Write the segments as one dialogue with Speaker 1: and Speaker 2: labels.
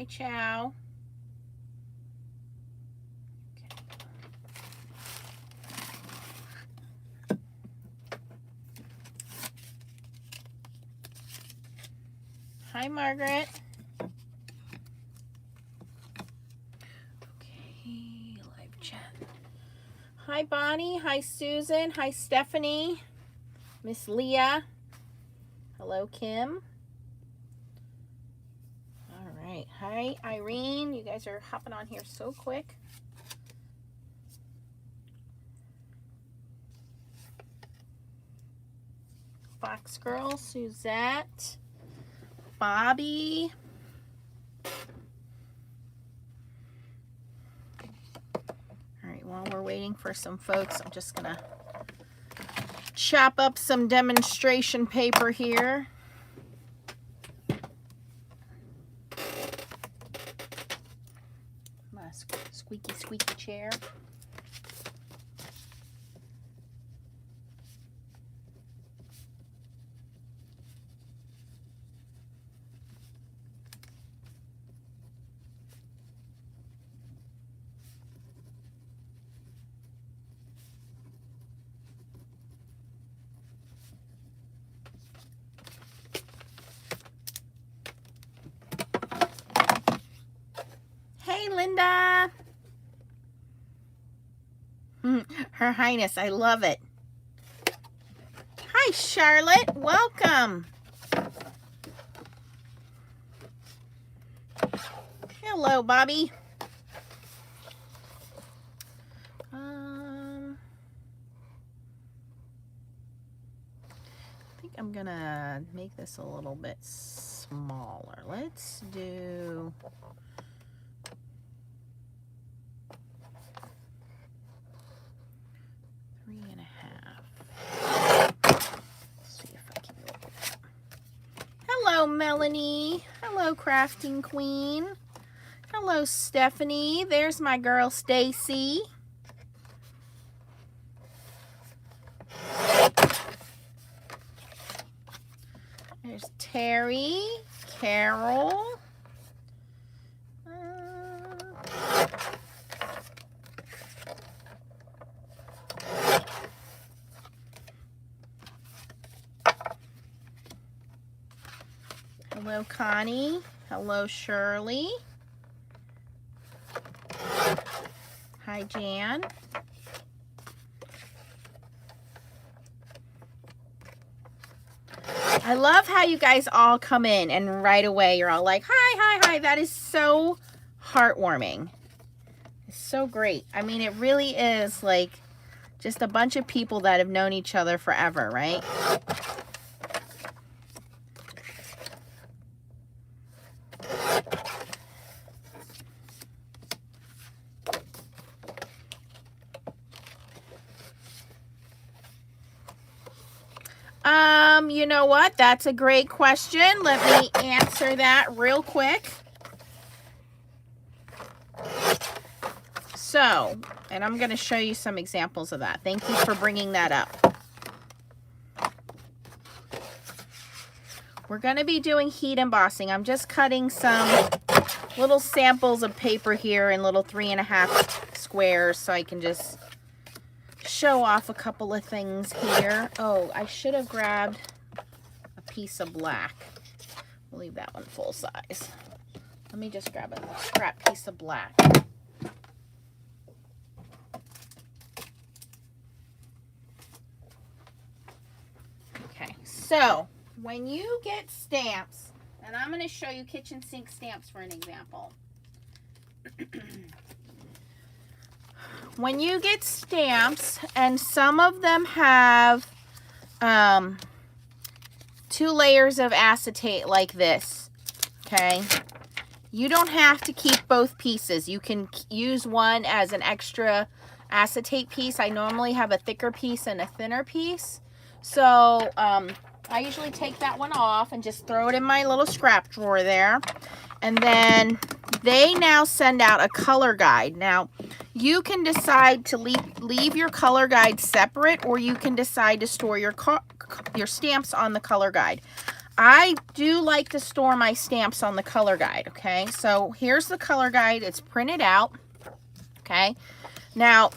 Speaker 1: Hi, Chow. Hi, Margaret. Okay, live chat. Hi, Bonnie. Hi, Susan. Hi, Stephanie. Miss Leah. Hello, Kim. All right. Hi, Irene. You guys are hopping on here so quick. Fox Girl, Suzette, Bobby. All right, while we're waiting for some folks, I'm just gonna chop up some demonstration paper here. My squeaky, squeaky chair. Hey, Linda. Her Highness, I love it. Hi, Charlotte. Welcome. Hello, Bobby. I think I'm gonna make this a little bit smaller. Let's do 3.5. Let's see if I can go with that. Hello, Melanie. Hello, Crafting Queen. Hello, Stephanie. There's my girl, Stacy. There's Terry, Carol. Hello, Connie. Hello, Shirley. Hi, Jan. I love how you guys all come in and right away you're all like, hi, hi, hi. That is so heartwarming. It's so great. I mean, it really is like just a bunch of people that have known each other forever, right? You know what? That's a great question. Let me answer that real quick. So, and I'm going to show you some examples of that. Thank you for bringing that up. We're going to be doing heat embossing. I'm just cutting some little samples of paper here in little 3.5 squares so I can just show off a couple of things here. Oh, I should have grabbed a piece of black. We'll leave that one full size. Let me just grab a scrap piece of black. Okay, so when you get stamps, and I'm going to show you kitchen sink stamps for an example. When you get stamps, and some of them have 2 layers of acetate like this, okay? You don't have to keep both pieces. You can use one as an extra acetate piece. I normally have a thicker piece and a thinner piece. So I usually take that one off and just throw it in my little scrap drawer there. And then they now send out a color guide. Now, you can decide to leave your color guide separate, or you can decide to store your stamps on the color guide. I do like to store my stamps on the color guide, okay? So here's the color guide. It's printed out, okay? Now,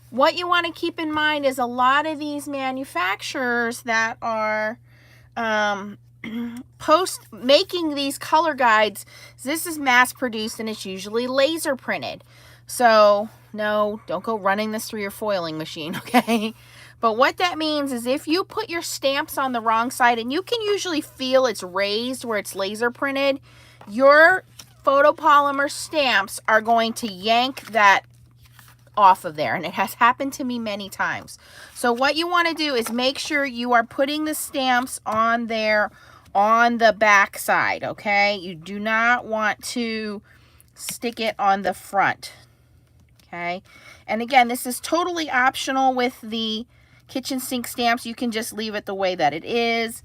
Speaker 1: what you want to keep in mind is a lot of these manufacturers that are making these color guides, this is mass produced and it's usually laser printed. So no, don't go running this through your foiling machine, okay? But what that means is if you put your stamps on the wrong side, and you can usually feel it's raised where it's laser printed, your photopolymer stamps are going to yank that off of there, and it has happened to me many times. So what you want to do is make sure you are putting the stamps on there on the back side, okay? You do not want to stick it on the front, okay? And again, this is totally optional with the kitchen sink stamps. You can just leave it the way that it is.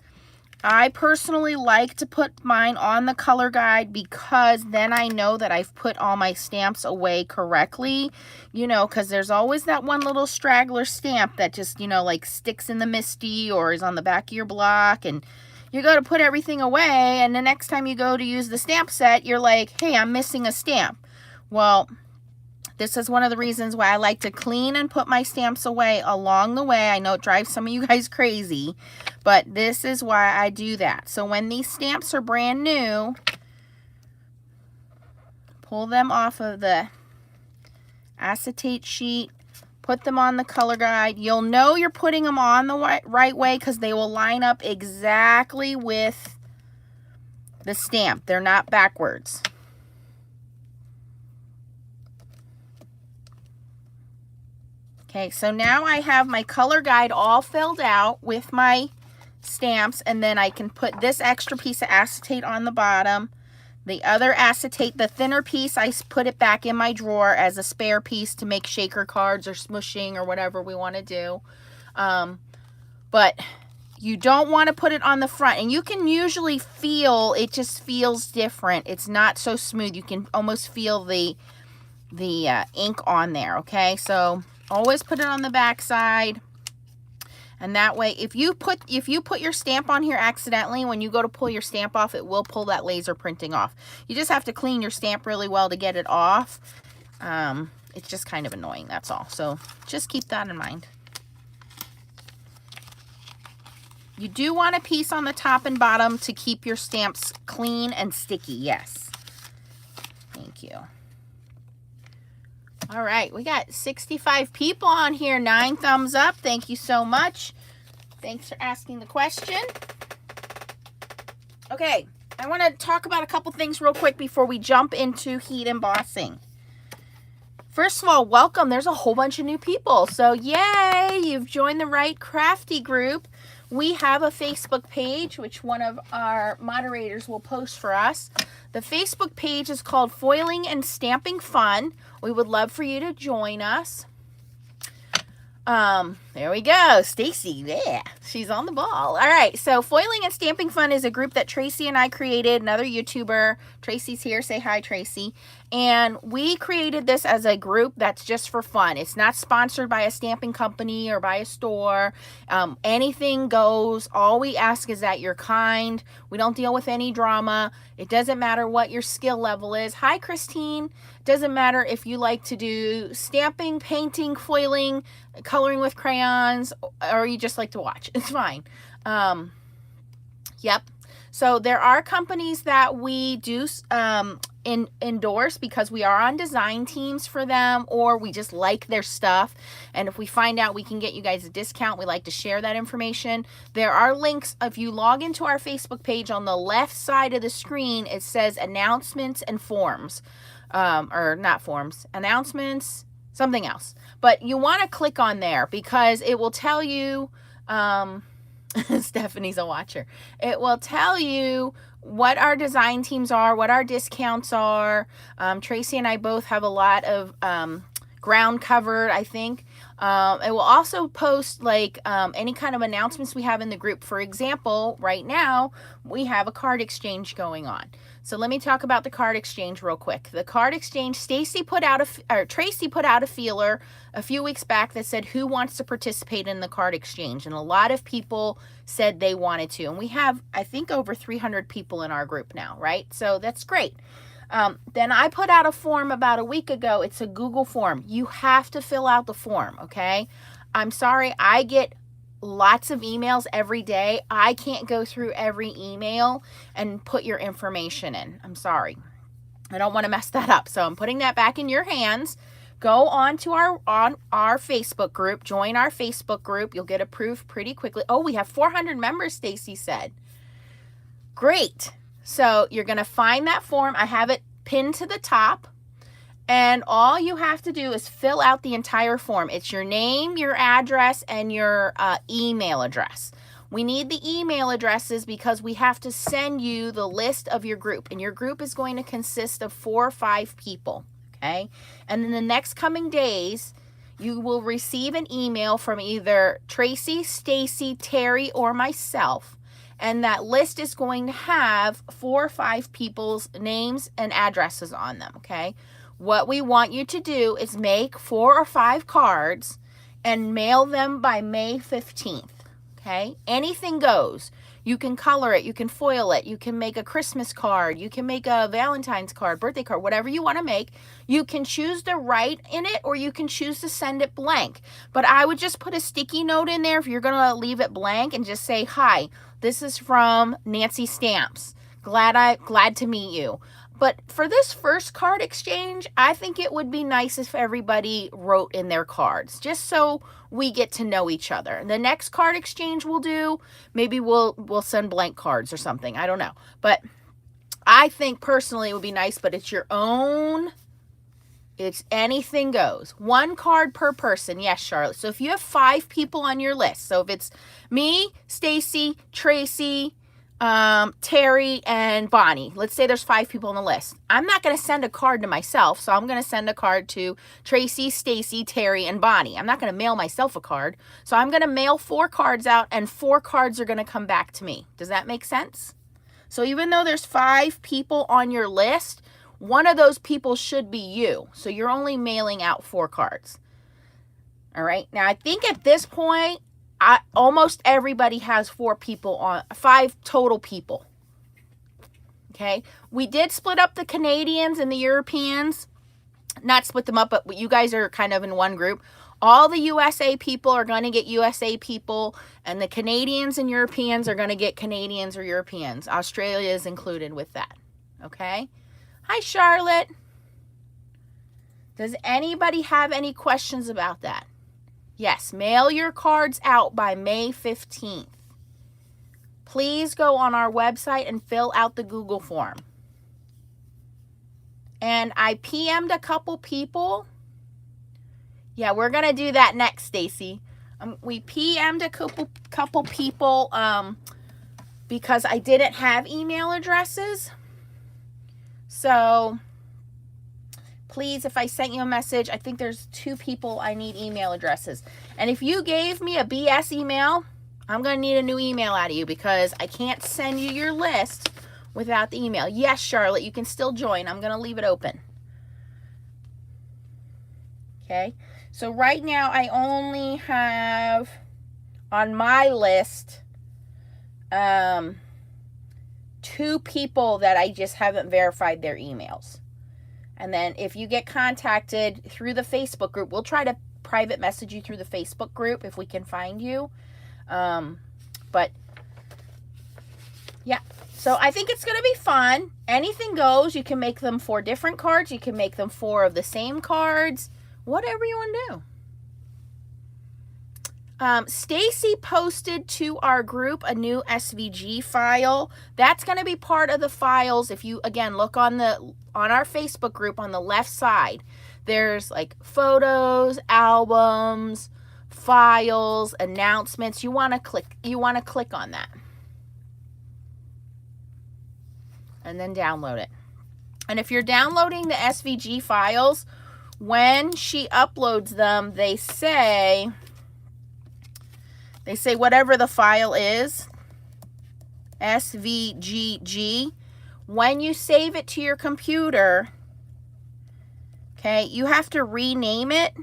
Speaker 1: I personally like to put mine on the color guide because then I know that I've put all my stamps away correctly, you know, because there's always that one little straggler stamp that just, you know, like sticks in the misty or is on the back of your block, and you go to put everything away, and the next time you go to use the stamp set, you're like, hey, I'm missing a stamp. Well, this is one of the reasons why I like to clean and put my stamps away along the way. I know it drives some of you guys crazy, but this is why I do that. So when these stamps are brand new, pull them off of the acetate sheet, put them on the color guide. You'll know you're putting them on the right way because they will line up exactly with the stamp. They're not backwards. Okay, so now I have my color guide all filled out with my stamps, and then I can put this extra piece of acetate on the bottom. The other acetate, the thinner piece, I put it back in my drawer as a spare piece to make shaker cards or smushing or whatever we want to do. But you don't want to put it on the front, and you can usually feel, it just feels different. It's not so smooth. You can almost feel the ink on there, okay? So always put it on the back side, and that way if you put your stamp on here accidentally, when you go to pull your stamp off, it will pull that laser printing off. You just have to clean your stamp really well to get it off. It's just kind of annoying, that's all. So just keep that in mind. You do want a piece on the top and bottom to keep your stamps clean and sticky. Yes, thank you. All right, we got 65 people on here. 9 thumbs up. Thank you so much. Thanks for asking the question. Okay, I want to talk about a couple things real quick before we jump into heat embossing. First of all, welcome. There's a whole bunch of new people. So yay, you've joined the right crafty group. We have a Facebook page, which one of our moderators will post for us. The Facebook page is called Foiling and Stamping Fun. We would love for you to join us. There we go. Stacy, yeah, she's on the ball. All right, so Foiling and Stamping Fun is a group that Tracy and I created, another YouTuber. Tracy's here. Say hi, Tracy. And we created this as a group that's just for fun. It's not sponsored by a stamping company or by a store. Anything goes. All we ask is that you're kind. We don't deal with any drama. It doesn't matter what your skill level is. Hi, Christine. It doesn't matter if you like to do stamping, painting, foiling, coloring with crayons, or you just like to watch. It's fine. Yep. So there are companies that we do endorse because we are on design teams for them, or we just like their stuff. And if we find out we can get you guys a discount, we like to share that information. There are links. If you log into our Facebook page, on the left side of the screen, it says announcements and forms. Or not forms, announcements, something else. But you want to click on there because it will tell you, Stephanie's a watcher. It will tell you what our design teams are, what our discounts are. Tracy and I both have a lot of ground covered, I think. It will also post like any kind of announcements we have in the group. For example, right now we have a card exchange going on. So let me talk about the card exchange real quick. The card exchange, Tracy put out a feeler a few weeks back that said who wants to participate in the card exchange, and a lot of people said they wanted to. And we have, I think, over 300 people in our group now, right? So that's great. Then I put out a form about a week ago. It's a Google form. You have to fill out the form, okay? I'm sorry, I get lots of emails every day. I can't go through every email and put your information in. I'm sorry. I don't want to mess that up. So I'm putting that back in your hands. Go on to our Facebook group. Join our Facebook group. You'll get approved pretty quickly. Oh, we have 400 members, Stacy said. Great. So you're going to find that form. I have it pinned to the top. And all you have to do is fill out the entire form. It's your name, your address, and your email address. We need the email addresses because we have to send you the list of your group. And your group is going to consist of 4 or 5 people, okay? And in the next coming days, you will receive an email from either Tracy, Stacy, Terry, or myself. And that list is going to have 4 or 5 people's names and addresses on them, okay? What we want you to do is make 4 or 5 cards and mail them by May 15th, okay? Anything goes. You can color it, you can foil it, you can make a Christmas card, you can make a Valentine's card, birthday card, whatever you want to make. You can choose to write in it or you can choose to send it blank. But I would just put a sticky note in there if you're going to leave it blank and just say, "Hi, this is from Nancy Stamps. Glad to meet you." But for this first card exchange, I think it would be nice if everybody wrote in their cards, just so we get to know each other. The next card exchange we'll do, maybe we'll send blank cards or something. I don't know. But I think personally it would be nice, but it's your own. It's anything goes. 1 card per person. Yes, Charlotte. So if you have 5 people on your list, so if it's me, Stacy, Tracy, Terry, and Bonnie. Let's say there's 5 people on the list. I'm not going to send a card to myself, so I'm going to send a card to Tracy, Stacy, Terry, and Bonnie. I'm not going to mail myself a card, so I'm going to mail 4 cards out, and 4 cards are going to come back to me. Does that make sense? So even though there's 5 people on your list, one of those people should be you. So you're only mailing out 4 cards. All right. Now, I think at this point, almost everybody has 4 people on, 5 total people. Okay. We did split up the Canadians and the Europeans. Not split them up, but you guys are kind of in one group. All the USA people are going to get USA people, and the Canadians and Europeans are going to get Canadians or Europeans. Australia is included with that. Okay. Hi, Charlotte. Does anybody have any questions about that? Yes, mail your cards out by May 15th. Please go on our website and fill out the Google form. And I PM'd a couple people. Yeah, we're going to do that next, Stacy. We PM'd a couple people because I didn't have email addresses. So please, if I sent you a message, I think there's 2 people I need email addresses. And if you gave me a BS email, I'm going to need a new email out of you because I can't send you your list without the email. Yes, Charlotte, you can still join. I'm going to leave it open. Okay. So right now I only have on my list 2 people that I just haven't verified their emails. And then if you get contacted through the Facebook group, we'll try to private message you through the Facebook group if we can find you. But yeah, so I think it's going to be fun. Anything goes. You can make them 4 different cards. You can make them 4 of the same cards. Whatever you want to do. Stacy posted to our group a new SVG file. That's going to be part of the files. If you, again, look on our Facebook group on the left side, there's like photos, albums, files, announcements. You want to click on that. And then download it. And if you're downloading the SVG files, when she uploads them, they say whatever the file is, SVGG. When you save it to your computer, okay, you have to rename it.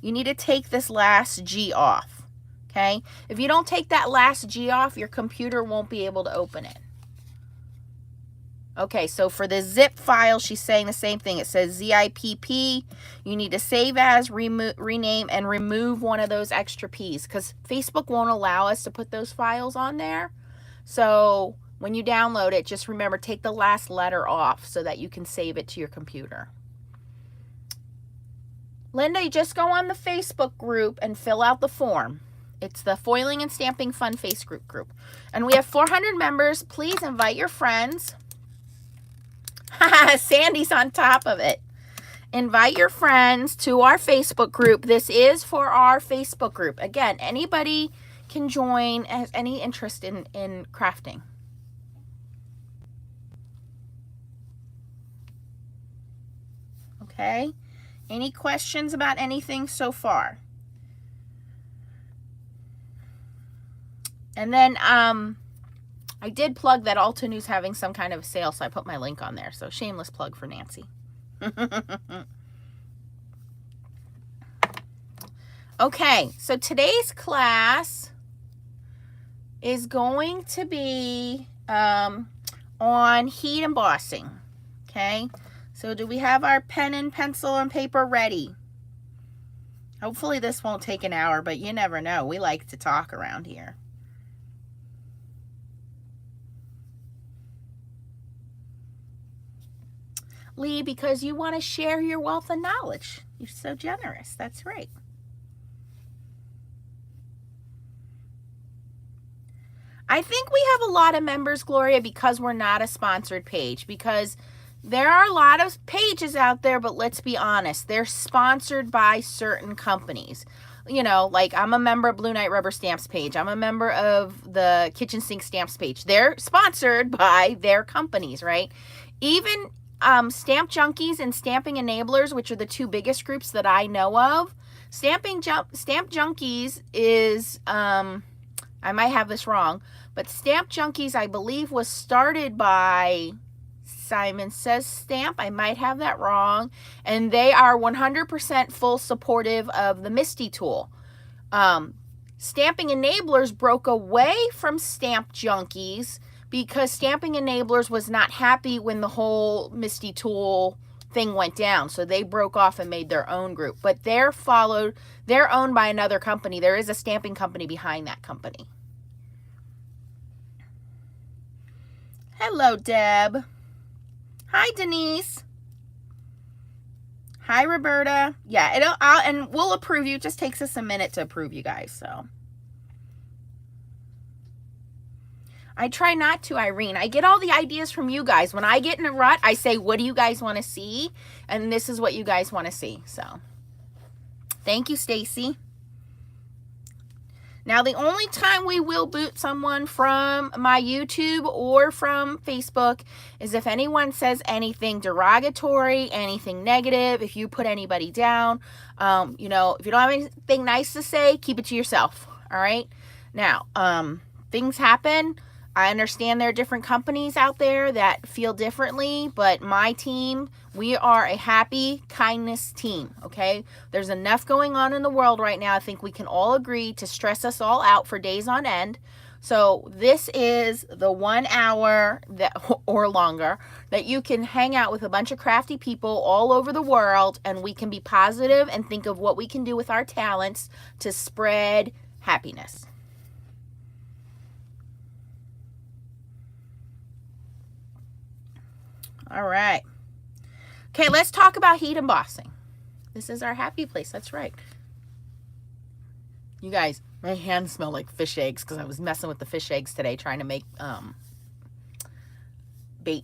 Speaker 1: You need to take this last G off, okay? If you don't take that last G off, your computer won't be able to open it. Okay, so for the zip file, she's saying the same thing. It says ZIPP. You need to save as, rename, and remove one of those extra P's because Facebook won't allow us to put those files on there. So when you download it, just remember, take the last letter off so that you can save it to your computer. Linda, you just go on the Facebook group and fill out the form. It's the Foiling and Stamping Fun Facebook group. And we have 400 members. Please invite your friends. Sandy's on top of it. Invite your friends to our Facebook group. This is for our Facebook group. Again, anybody can join, has any interest in crafting. Okay. Any questions about anything so far? And then I did plug that Altonew's having some kind of sale, so I put my link on there. So shameless plug for Nancy. Okay, so today's class is going to be on heat embossing. Okay, so do we have our pen and pencil and paper ready? Hopefully this won't take an hour, but you never know. We like to talk around here. Lee, because you want to share your wealth of knowledge. You're so generous. That's right. I think we have a lot of members, Gloria, because we're not a sponsored page. Because there are a lot of pages out there, but let's be honest. They're sponsored by certain companies. You know, like I'm a member of Blue Knight Rubber Stamps page. I'm a member of the Kitchen Sink Stamps page. They're sponsored by their companies, right? Even Stamp Junkies and Stamping Enablers, which are the two biggest groups that I know of. Stamp Junkies is, I might have this wrong, but Stamp Junkies, I believe, was started by Simon Says Stamp. I might have that wrong. And they are 100% full supportive of the Misty tool. Stamping Enablers broke away from Stamp Junkies because Stamping Enablers was not happy when the whole Misty tool thing went down. So they broke off and made their own group. But they're owned by another company. There is a stamping company behind that company. Hello, Deb. Hi, Denise. Hi, Roberta. Yeah, and we'll approve you. It just takes us a minute to approve you guys, so. I try not to, Irene. I get all the ideas from you guys. When I get in a rut, I say, what do you guys want to see? And this is what you guys want to see. So, thank you, Stacy. Now, the only time we will boot someone from my YouTube or from Facebook is if anyone says anything derogatory, anything negative, if you put anybody down. You know, if you don't have anything nice to say, keep it to yourself. All right? Now, things happen. I understand there are different companies out there that feel differently, but my team, we are a happy kindness team, okay? There's enough going on in the world right now. I think we can all agree to stress us all out for days on end. So this is the 1 hour that, or longer, that you can hang out with a bunch of crafty people all over the world, and we can be positive and think of what we can do with our talents to spread happiness. All right. Okay, let's talk about heat embossing. This is our happy place. That's right. You guys, my hands smell like fish eggs because I was messing with the fish eggs today trying to make bait.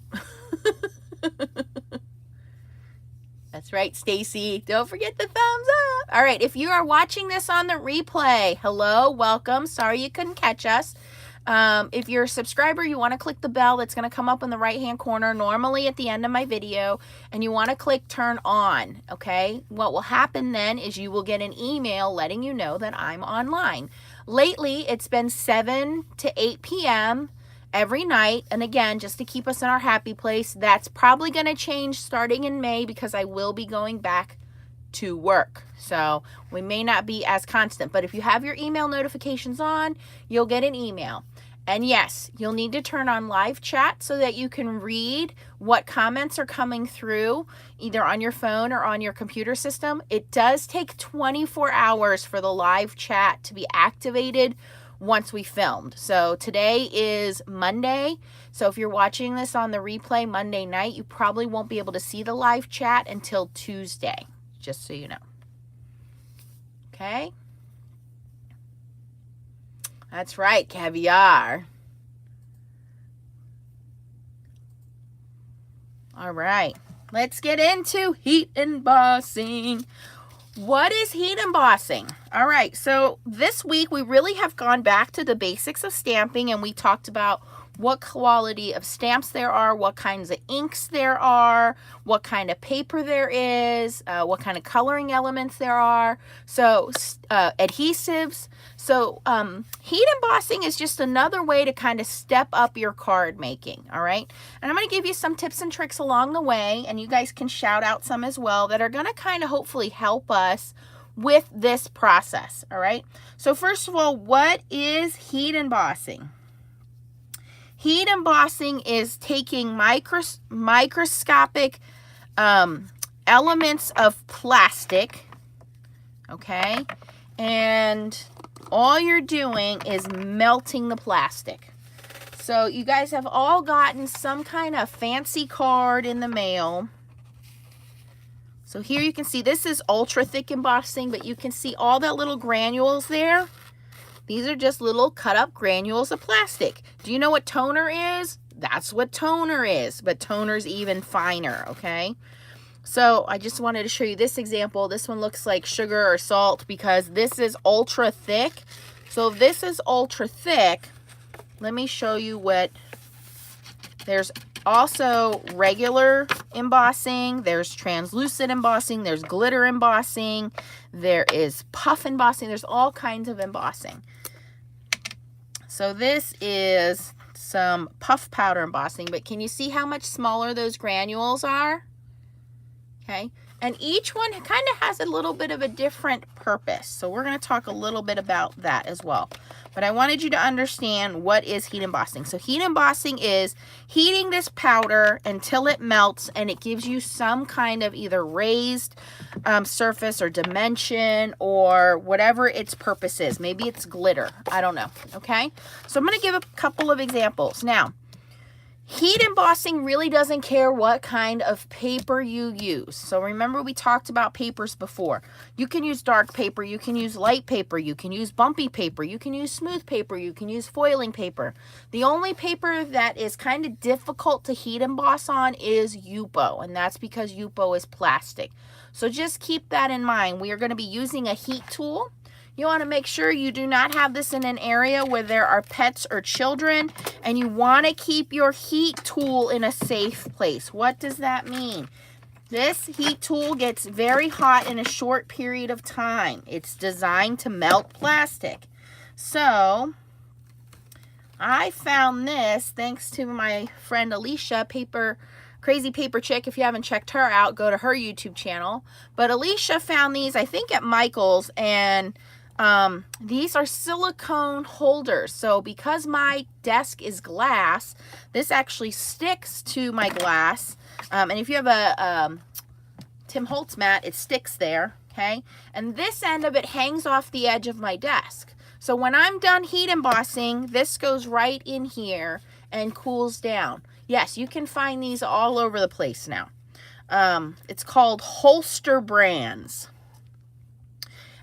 Speaker 1: That's right, Stacy. Don't forget the thumbs up. All right, if you are watching this on the replay, hello, welcome. Sorry you couldn't catch us. If you're a subscriber, you want to click the bell that's going to come up in the right-hand corner, normally at the end of my video, and you want to click turn on, okay? What will happen then is you will get an email letting you know that I'm online. Lately, it's been 7 to 8 p.m. every night, and again, just to keep us in our happy place. That's probably going to change starting in May because I will be going back to work. So we may not be as constant, but if you have your email notifications on, you'll get an email. And yes, you'll need to turn on live chat so that you can read what comments are coming through either on your phone or on your computer system. It does take 24 hours for the live chat to be activated once we filmed. So today is Monday. So if you're watching this on the replay Monday night, you probably won't be able to see the live chat until Tuesday, just so you know. Okay? That's right, caviar. All right, let's get into heat embossing. What is heat embossing? All right, so this week we really have gone back to the basics of stamping, and we talked about what quality of stamps there are, what kinds of inks there are, what kind of paper there is, what kind of coloring elements there are, so adhesives. So heat embossing is just another way to kind of step up your card making, all right? And I'm going to give you some tips and tricks along the way, and you guys can shout out some as well that are going to kind of hopefully help us with this process, all right? So first of all, what is heat embossing? Heat embossing is taking microscopic elements of plastic, okay? And all you're doing is melting the plastic. So you guys have all gotten some kind of fancy card in the mail. So here you can see this is ultra thick embossing, but you can see all that little granules there. These are just little cut up granules of plastic. Do you know what toner is? That's what toner is, but toner's even finer, okay? So I just wanted to show you this example. This one looks like sugar or salt because this is ultra thick. So if this is ultra thick, let me show you what, there's also regular embossing, there's translucent embossing, there's glitter embossing, there is puff embossing, there's all kinds of embossing. So this is some puff powder embossing, but can you see how much smaller those granules are? Okay, and each one kind of has a little bit of a different purpose. So we're going to talk a little bit about that as well. But I wanted you to understand what is heat embossing. So heat embossing is heating this powder until it melts and it gives you some kind of either raised surface or dimension or whatever its purpose is. Maybe it's glitter. I don't know. Okay, so I'm going to give a couple of examples. Now, heat embossing really doesn't care what kind of paper you use. So remember we talked about papers before. You can use dark paper, you can use light paper, you can use bumpy paper, you can use smooth paper, you can use foiling paper. The only paper that is kind of difficult to heat emboss on is Yupo, and that's because Yupo is plastic. So just keep that in mind. We are going to be using a heat tool. You want to make sure you do not have this in an area where there are pets or children, and you want to keep your heat tool in a safe place. What does that mean? This heat tool gets very hot in a short period of time. It's designed to melt plastic. So I found this thanks to my friend Alicia, Crazy Paper Chick. If you haven't checked her out, go to her YouTube channel. But Alicia found these, I think, at Michael's, and these are silicone holders. So because my desk is glass, this actually sticks to my glass. And if you have a Tim Holtz mat, it sticks there, okay? And this end of it hangs off the edge of my desk. So when I'm done heat embossing, this goes right in here and cools down. Yes, you can find these all over the place now. It's called Holster Brands.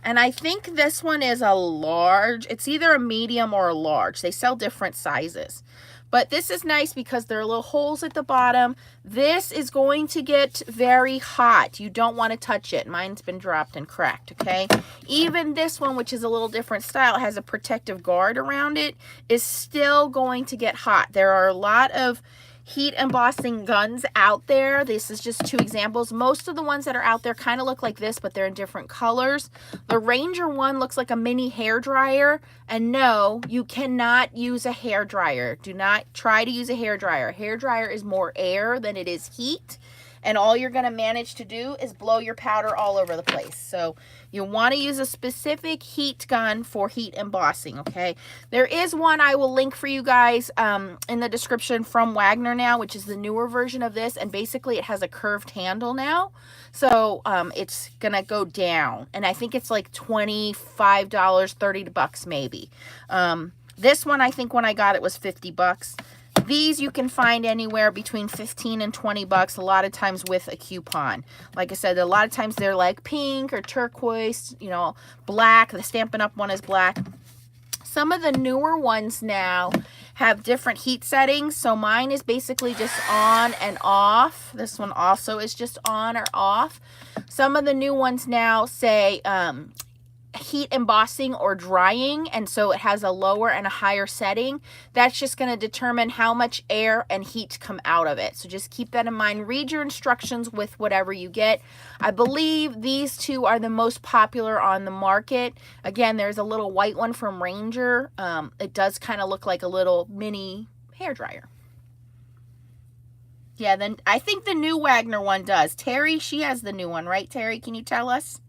Speaker 1: And I think this one is a large. It's either a medium or a large. They sell different sizes. But this is nice because there are little holes at the bottom. This is going to get very hot. You don't want to touch it. Mine's been dropped and cracked, okay? Even this one, which is a little different style, has a protective guard around it, is still going to get hot. There are a lot of heat embossing guns out there. This is just 2 examples. Most of the ones that are out there kind of look like this, but they're in different colors. The Ranger one looks like a mini hair dryer, and no, you cannot use a hair dryer. Do not try to use a hair dryer. A hair dryer is more air than it is heat, and all you're going to manage to do is blow your powder all over the place. So you want to use a specific heat gun for heat embossing, okay? There is one I will link for you guys in the description from Wagner now, which is the newer version of this, and basically it has a curved handle now. So it's going to go down, and I think it's like $25, $30 maybe. This one, I think when I got it was $50. These you can find anywhere between $15 and $20, a lot of times with a coupon. Like I said, a lot of times they're like pink or turquoise, you know, black. The Stampin' Up! One is black. Some of the newer ones now have different heat settings. So mine is basically just on and off. This one also is just on or off. Some of the new ones now say heat embossing or drying, and so it has a lower and a higher setting. That's just going to determine how much air and heat come out of it. So just keep that in mind. Read your instructions with whatever you get. I believe these 2 are the most popular on the market. Again, there's a little white one from Ranger. It does kind of look like a little mini hair dryer. Yeah, then I think the new Wagner one does. Terry, she has the new one, right? Terry, can you tell us?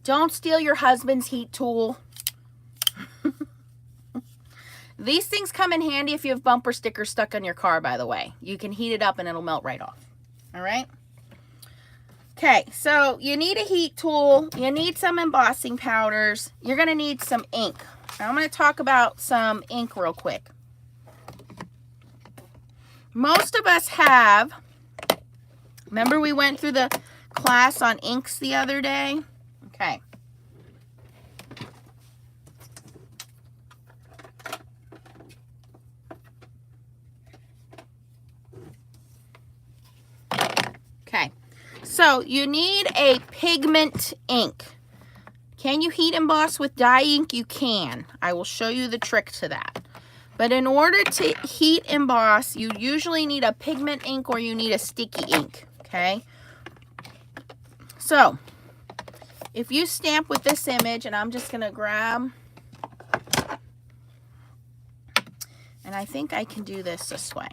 Speaker 1: Don't steal your husband's heat tool. These things come in handy if you have bumper stickers stuck on your car, by the way. You can heat it up and it'll melt right off. All right? Okay, so you need a heat tool. You need some embossing powders. You're going to need some ink. I'm going to talk about some ink real quick. Most of us have, remember we went through the class on inks the other day? Okay. Okay. So you need a pigment ink. Can you heat emboss with dye ink? You can. I will show you the trick to that. But in order to heat emboss, you usually need a pigment ink or you need a sticky ink. Okay. So if you stamp with this image, and I'm just going to grab, and I think I can do this way.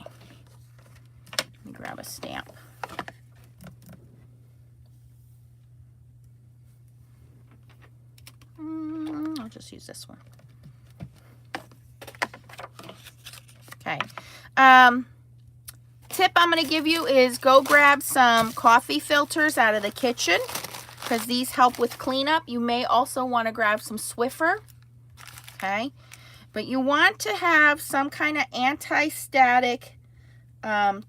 Speaker 1: Let me grab a stamp. I'll just use this one. Okay. Tip I'm going to give you is go grab some coffee filters out of the kitchen, because these help with cleanup. You may also want to grab some Swiffer, okay? But you want to have some kind of anti-static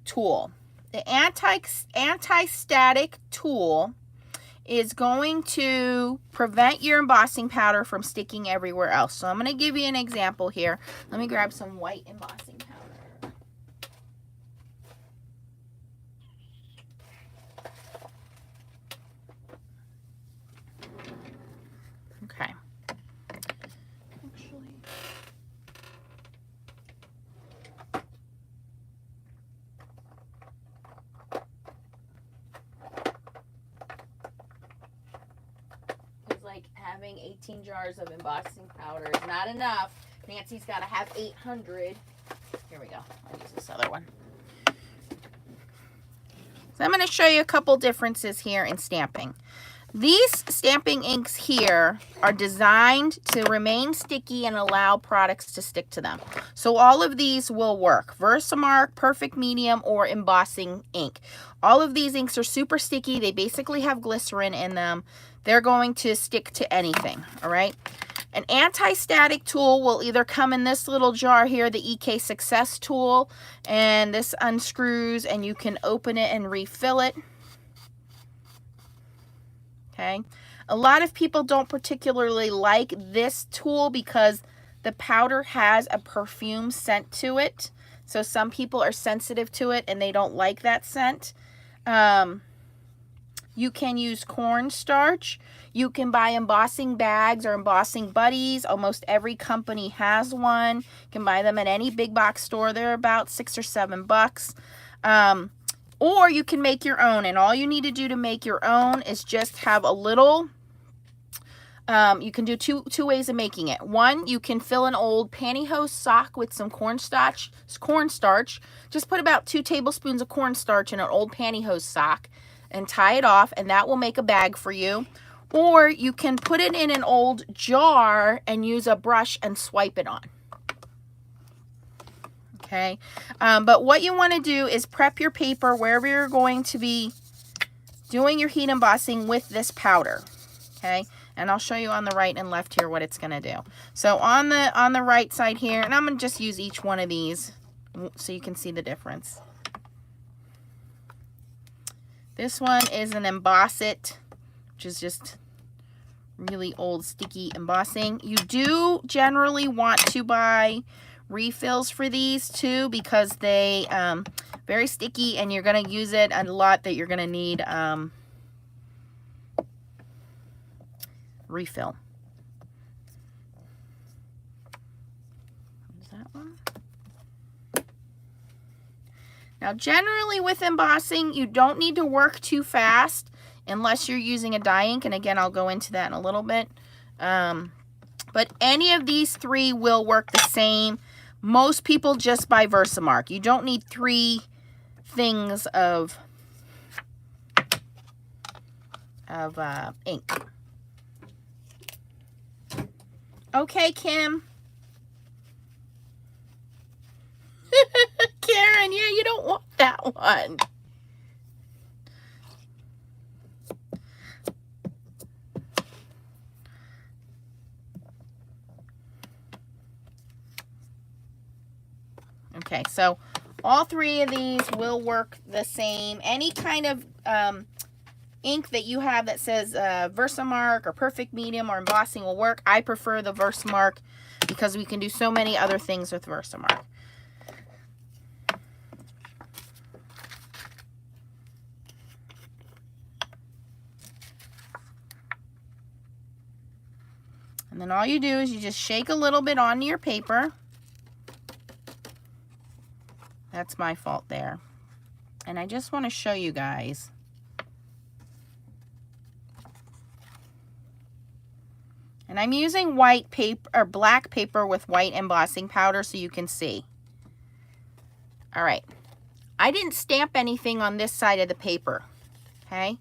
Speaker 1: tool. The anti-static tool is going to prevent your embossing powder from sticking everywhere else. So I'm going to give you an example here. Let me grab some white embossing powder. Okay. It's like having 18 jars of embossing powder is not enough. Nancy's got to have 800. Here we go. I'll use this other one. So I'm going to show you a couple differences here in stamping. These stamping inks here are designed to remain sticky and allow products to stick to them. So all of these will work. Versamark, Perfect Medium, or embossing ink. All of these inks are super sticky. They basically have glycerin in them. They're going to stick to anything, all right? An anti-static tool will either come in this little jar here, the EK Success tool, and this unscrews and you can open it and refill it. Okay. A lot of people don't particularly like this tool because the powder has a perfume scent to it. So some people are sensitive to it and they don't like that scent. You can use cornstarch. You can buy embossing bags or embossing buddies. Almost every company has one. You can buy them at any big box store. They're about $6 or $7. Or you can make your own. And all you need to do to make your own is just have a little... you can do two ways of making it. One, you can fill an old pantyhose sock with some cornstarch. Just put about 2 tablespoons of cornstarch in an old pantyhose sock and tie it off, and that will make a bag for you. Or you can put it in an old jar and use a brush and swipe it on. Okay, but what you want to do is prep your paper wherever you're going to be doing your heat embossing with this powder. Okay, and I'll show you on the right and left here what it's going to do. So on the right side here, and I'm going to just use each one of these so you can see the difference. This one is an Emboss It, which is just really old sticky embossing. You do generally want to buy refills for these too because they very sticky and you're going to use it a lot that you're going to need refill. Is that one? Now generally with embossing you don't need to work too fast unless you're using a dye ink, and again I'll go into that in a little bit. But any of these 3 will work the same. Most people just buy Versamark. You don't need 3 things of ink. Okay, Kim. Karen, yeah, you don't want that one. Okay, so all 3 of these will work the same. Any kind of ink that you have that says Versamark or Perfect Medium or Embossing will work. I prefer the Versamark because we can do so many other things with Versamark. And then all you do is you just shake a little bit onto your paper. That's my fault there. And I just want to show you guys. And I'm using white paper or black paper with white embossing powder so you can see. All right. I didn't stamp anything on this side of the paper. Okay.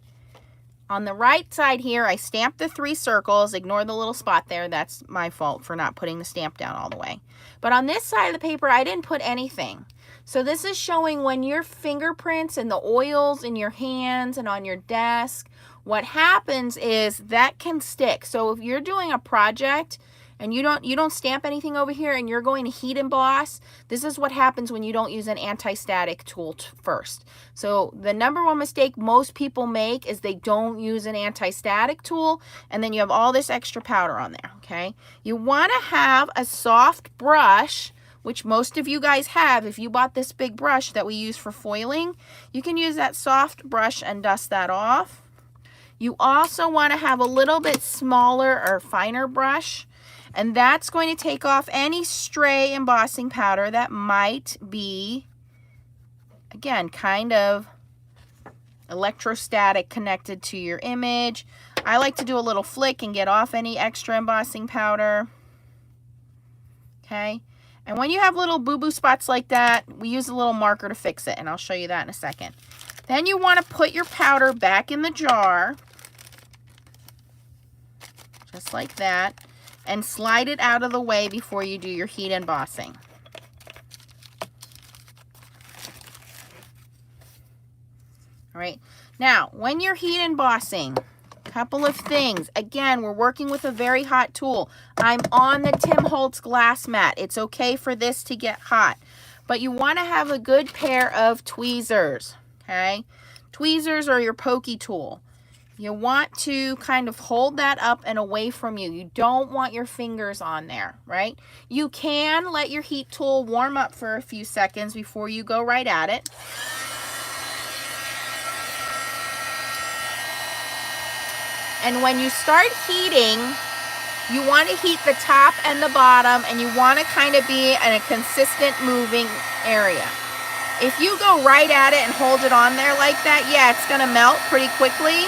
Speaker 1: On the right side here, I stamped the 3 circles. Ignore the little spot there. That's my fault for not putting the stamp down all the way. But on this side of the paper, I didn't put anything. So this is showing when your fingerprints and the oils in your hands and on your desk, what happens is that can stick. So if you're doing a project and you don't stamp anything over here and you're going to heat emboss, this is what happens when you don't use an anti-static tool first. So the #1 mistake most people make is they don't use an anti-static tool, and then you have all this extra powder on there, okay? You want to have a soft brush, which most of you guys have. If you bought this big brush that we use for foiling, you can use that soft brush and dust that off. You also want to have a little bit smaller or finer brush, and that's going to take off any stray embossing powder that might be, again, kind of electrostatic connected to your image. I like to do a little flick and get off any extra embossing powder. Okay, and when you have little boo-boo spots like that, we use a little marker to fix it, and I'll show you that in a second. Then you want to put your powder back in the jar, just like that, and slide it out of the way before you do your heat embossing. All right, now when you're heat embossing, Couple of things. Again, we're working with a very hot tool. I'm on the Tim Holtz glass mat. It's okay for this to get hot. But you want to have a good pair of tweezers, okay? Tweezers are your pokey tool. You want to kind of hold that up and away from you. You don't want your fingers on there, right? You can let your heat tool warm up for a few seconds before you go right at it. And when you start heating, you want to heat the top and the bottom, and you want to kind of be in a consistent moving area. If you go right at it and hold it on there like that, yeah, it's going to melt pretty quickly.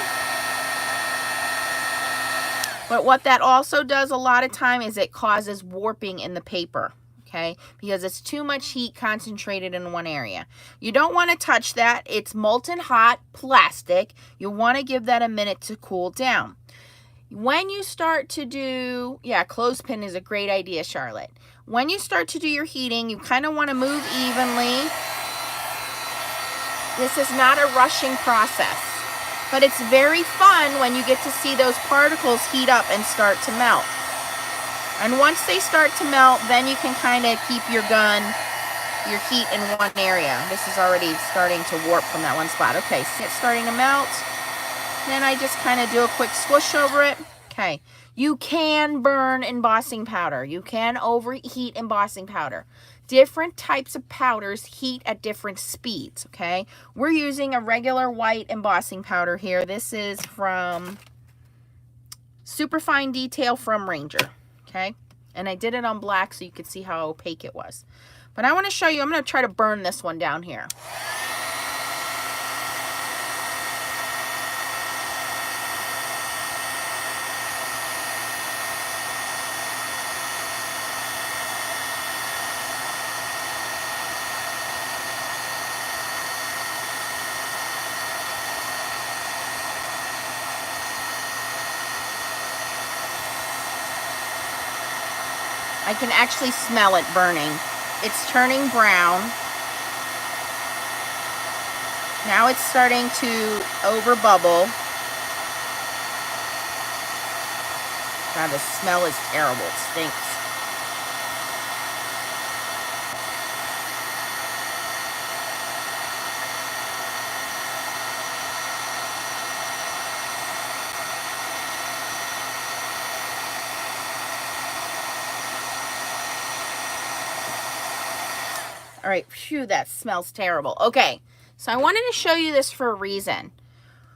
Speaker 1: But what that also does a lot of time is it causes warping in the paper, okay? Because it's too much heat concentrated in one area. You don't want to touch that. It's molten hot plastic. You want to give that a minute to cool down. When you start to do, yeah, clothespin is a great idea, Charlotte. When you start to do your heating, you kind of want to move evenly. This is not a rushing process. But it's very fun when you get to see those particles heat up and start to melt. And once they start to melt, then you can kind of keep your heat in one area. This is already starting to warp from that one spot. Okay, so it's starting to melt. Then I just kind of do a quick swoosh over it. Okay, you can burn embossing powder. You can overheat embossing powder. Different types of powders heat at different speeds, okay? We're using a regular white embossing powder here. This is from Superfine Detail from Ranger, okay? And I did it on black so you could see how opaque it was. But I want to show you, I'm going to try to burn this one down here. I can actually smell it burning. It's turning brown. Now it's starting to over bubble. God, the smell is terrible. It stinks. All right, phew, that smells terrible. Okay, so I wanted to show you this for a reason.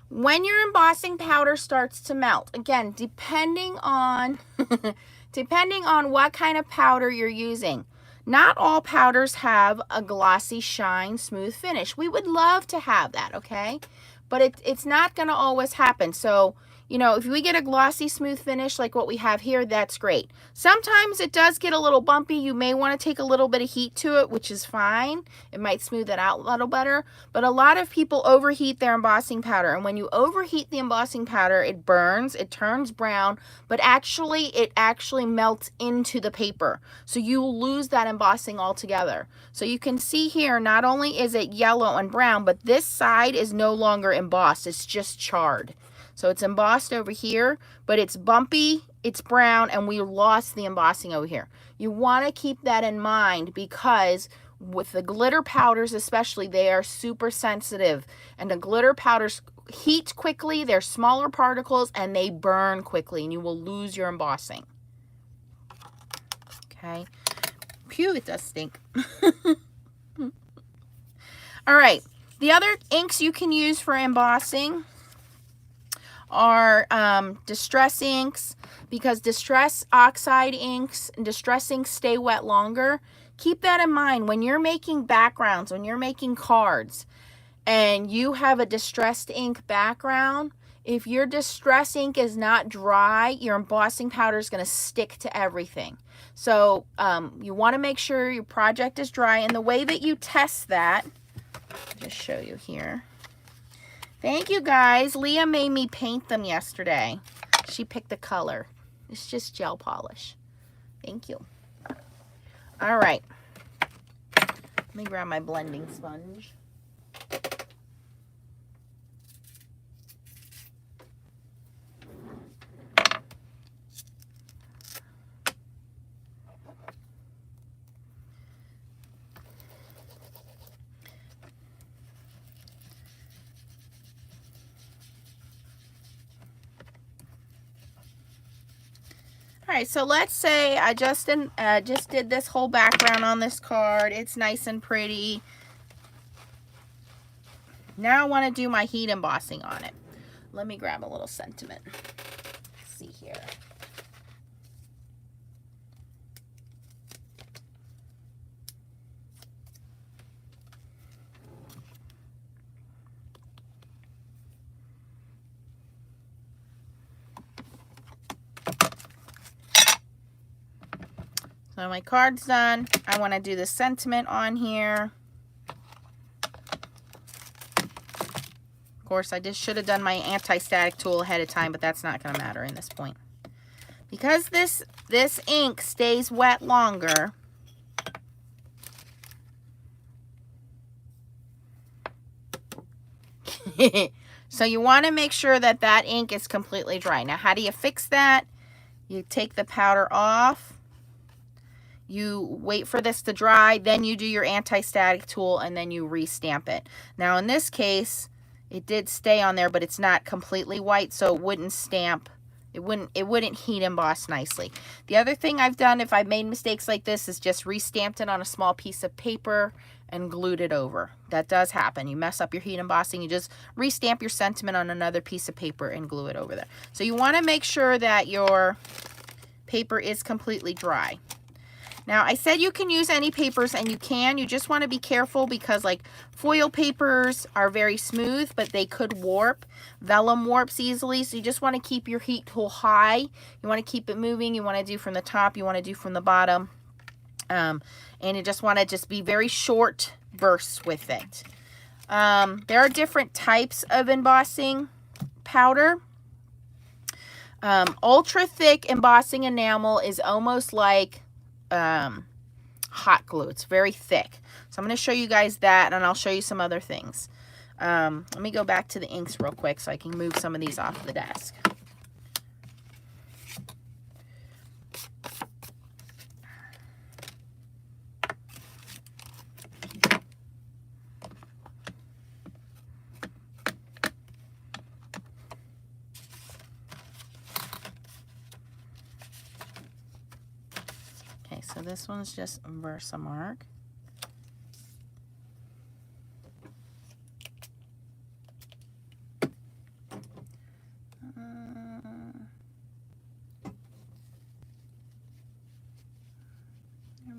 Speaker 1: When your embossing powder starts to melt, again, depending on what kind of powder you're using, not all powders have a glossy, shine, smooth finish. We would love to have that, okay? But it's not going to always happen. So, you know, if we get a glossy, smooth finish like what we have here, that's great. Sometimes it does get a little bumpy. You may want to take a little bit of heat to it, which is fine. It might smooth it out a little better. But a lot of people overheat their embossing powder. And when you overheat the embossing powder, it burns, it turns brown, but it actually melts into the paper. So you lose that embossing altogether. So you can see here, not only is it yellow and brown, but this side is no longer embossed. It's just charred. So it's embossed over here, but it's bumpy, it's brown, and we lost the embossing over here. You want to keep that in mind because with the glitter powders especially, they are super sensitive. And the glitter powders heat quickly, they're smaller particles, and they burn quickly, and you will lose your embossing. Okay. Phew, it does stink. All right. The other inks you can use for embossing are distress inks, because distress oxide inks and distress inks stay wet longer. Keep that in mind when you're making backgrounds, when you're making cards, and you have a distressed ink background. If your distress ink is not dry, your embossing powder is going to stick to everything. So you want to make sure your project is dry, and the way that you test that, I'll just show you here. Thank you, guys. Leah made me paint them yesterday. She picked the color. It's just gel polish. Thank you. All right. Let me grab my blending sponge. All right, so let's say I just did this whole background on this card. It's nice and pretty. Now I want to do my heat embossing on it. Let me grab a little sentiment. Let's see here. So my card's done. I want to do the sentiment on here. Of course, I just should have done my anti-static tool ahead of time, but that's not going to matter in this point. Because this ink stays wet longer, so you want to make sure that that ink is completely dry. Now, how do you fix that? You take the powder off. You wait for this to dry, then you do your anti-static tool, and then you re-stamp it. Now, in this case, it did stay on there, but it's not completely white, so it wouldn't stamp. It wouldn't heat emboss nicely. The other thing I've done, if I've made mistakes like this, is just re-stamped it on a small piece of paper and glued it over. That does happen. You mess up your heat embossing, you just re-stamp your sentiment on another piece of paper and glue it over there. So you want to make sure that your paper is completely dry. Now, I said you can use any papers, and you can. You just want to be careful because, like, foil papers are very smooth, but they could warp. Vellum warps easily, so you just want to keep your heat tool high. You want to keep it moving. You want to do from the top. You want to do from the bottom. And you just want to be very short bursts with it. There are different types of embossing powder. Ultra thick embossing enamel is almost like hot glue. It's very thick. So I'm going to show you guys that, and I'll show you some other things. Let me go back to the inks real quick so I can move some of these off the desk. So this one's just Versamark. I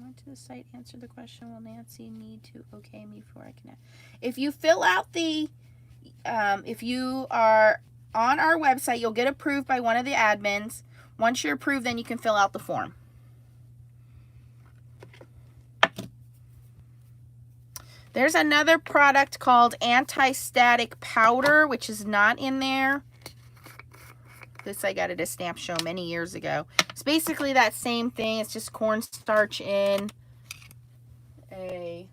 Speaker 1: went to the site, answered the question, will Nancy need to okay me before I can? If you fill out the, if you are on our website, you'll get approved by one of the admins. Once you're approved, then you can fill out the form. There's another product called anti-static powder, which is not in there. This I got at a stamp show many years ago. It's basically that same thing. It's just cornstarch in a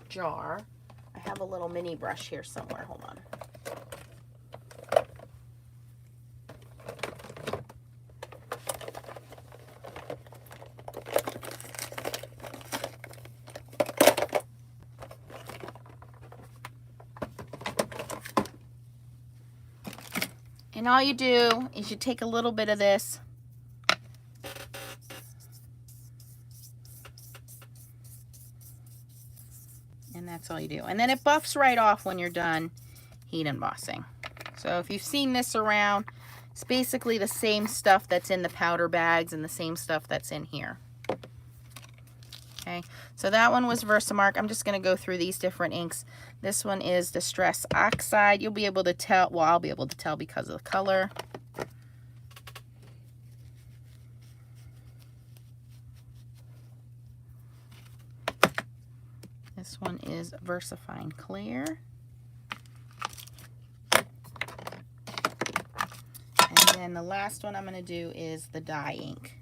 Speaker 1: jar. I have a little mini brush here somewhere. Hold on. And all you do is you take a little bit of this and that's all you do. And then it buffs right off when you're done heat embossing. So if you've seen this around, it's basically the same stuff that's in the powder bags and the same stuff that's in here. Okay, so that one was Versamark. I'm just going to go through these different inks. This one is Distress Oxide. You'll be able to tell, well, I'll be able to tell because of the color. This one is VersaFine Clear. And then the last one I'm going to do is the dye ink.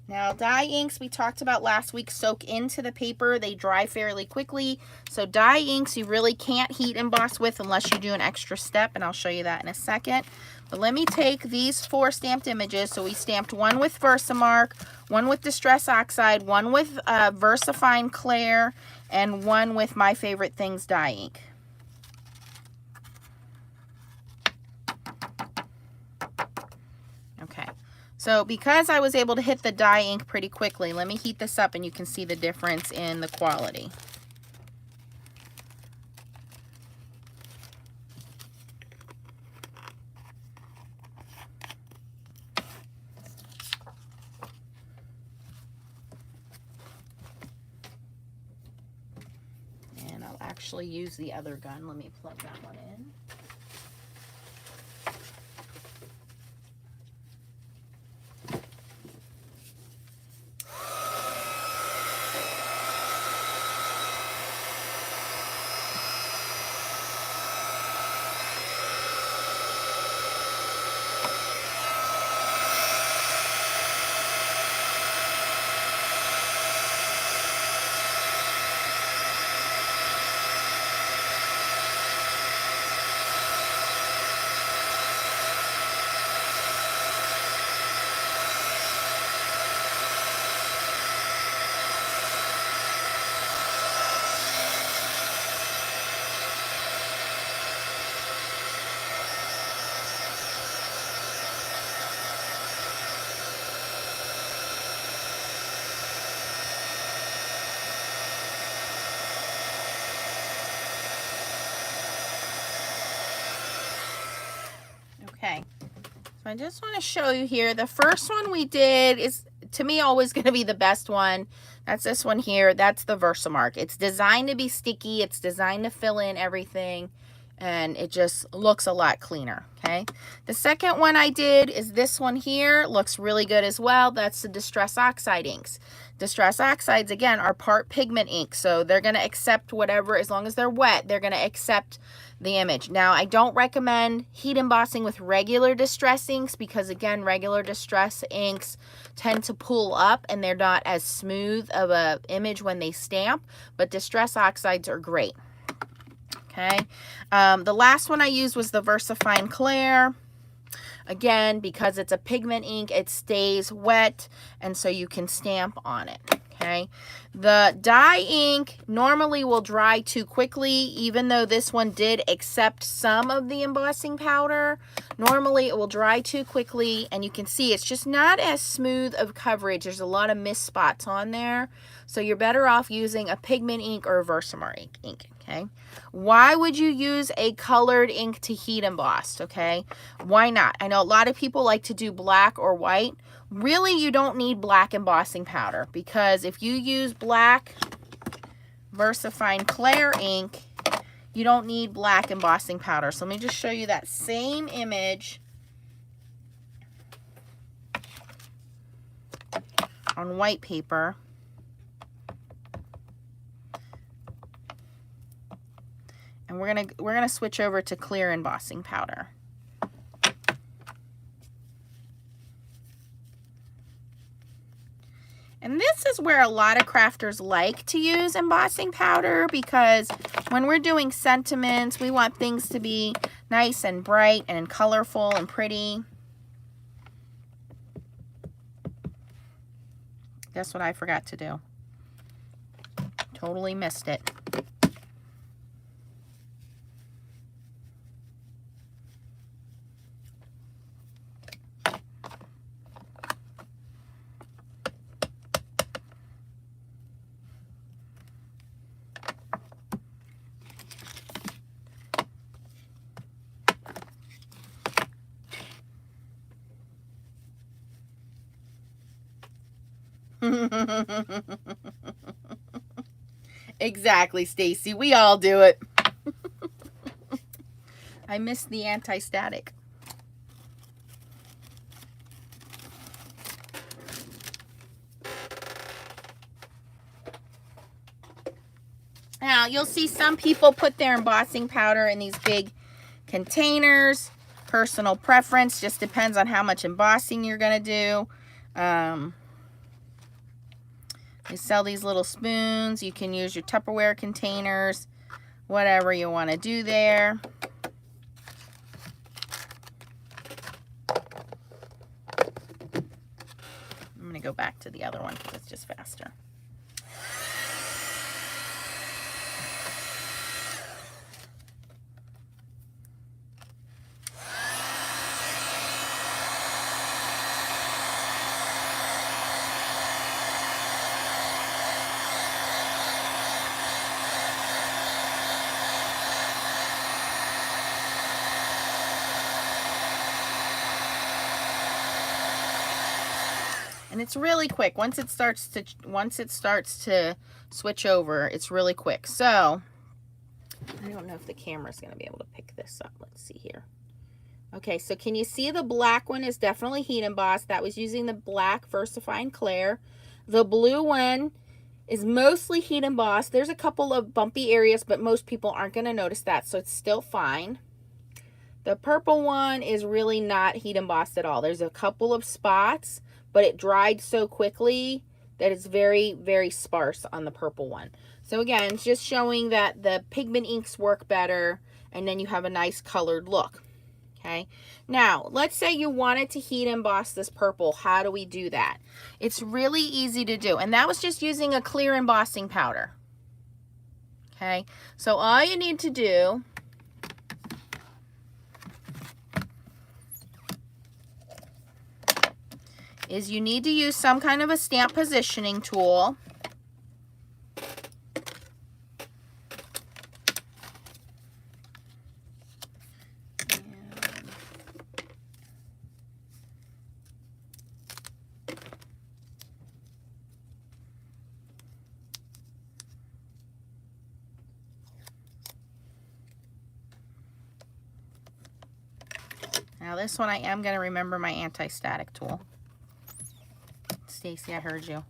Speaker 1: Now, dye inks we talked about last week soak into the paper. They dry fairly quickly. So dye inks you really can't heat emboss with unless you do an extra step, and I'll show you that in a second. But let me take these 4 stamped images. So we stamped one with Versamark, one with Distress Oxide, one with VersaFine Clear, and one with My Favorite Things dye ink. So because I was able to hit the dye ink pretty quickly, let me heat this up and you can see the difference in the quality. And I'll actually use the other gun. Let me plug that one in. Okay, so I just want to show you here. The first one we did is, to me, always going to be the best one. That's this one here. That's the Versamark. It's designed to be sticky. It's designed to fill in everything, and it just looks a lot cleaner, okay? The second one I did is this one here. Looks really good as well. That's the Distress Oxide inks. Distress Oxides, again, are part pigment ink, so they're going to accept whatever, as long as they're wet, they're going to accept the image. Now, I don't recommend heat embossing with regular distress inks because, again, regular distress inks tend to pull up and they're not as smooth of a image when they stamp, but Distress Oxides are great. Okay, the last one I used was the VersaFine Clair. Again, because it's a pigment ink, it stays wet, and so you can stamp on it. Okay, the dye ink normally will dry too quickly, even though this one did accept some of the embossing powder. Normally it will dry too quickly, and you can see it's just not as smooth of coverage. There's a lot of mist spots on there, so you're better off using a pigment ink or a Versamark ink. Okay, why would you use a colored ink to heat emboss? Okay, why not? I know a lot of people like to do black or white. Really, you don't need black embossing powder, because if you use black VersaFine Clair ink, you don't need black embossing powder. So let me just show you that same image on white paper. And we're gonna switch over to clear embossing powder. And this is where a lot of crafters like to use embossing powder, because when we're doing sentiments, we want things to be nice and bright and colorful and pretty. Guess what I forgot to do? Totally missed it. Exactly, Stacy. We all do it. I missed the anti-static. Now, you'll see some people put their embossing powder in these big containers. Personal preference, just depends on how much embossing you're going to do. They sell these little spoons. You can use your Tupperware containers, whatever you want to do there. I'm going to go back to the other one because it's just faster. And it's really quick. Once it starts to switch over, it's really quick. So I don't know if the camera's going to be able to pick this up. Let's see here. Okay, so can you see the black one is definitely heat embossed? That was using the black VersaFine Clair. The blue one is mostly heat embossed. There's a couple of bumpy areas, but most people aren't going to notice that, so it's still fine. The purple one is really not heat embossed at all. There's a couple of spots, but it dried so quickly that it's very, very sparse on the purple one. So again, it's just showing that the pigment inks work better, and then you have a nice colored look. Okay, now let's say you wanted to heat emboss this purple. How do we do that? It's really easy to do, and that was just using a clear embossing powder. Okay, so all you need to do is you need to use some kind of a stamp positioning tool. Now this one I am going to remember my anti-static tool. Stacy, I heard you.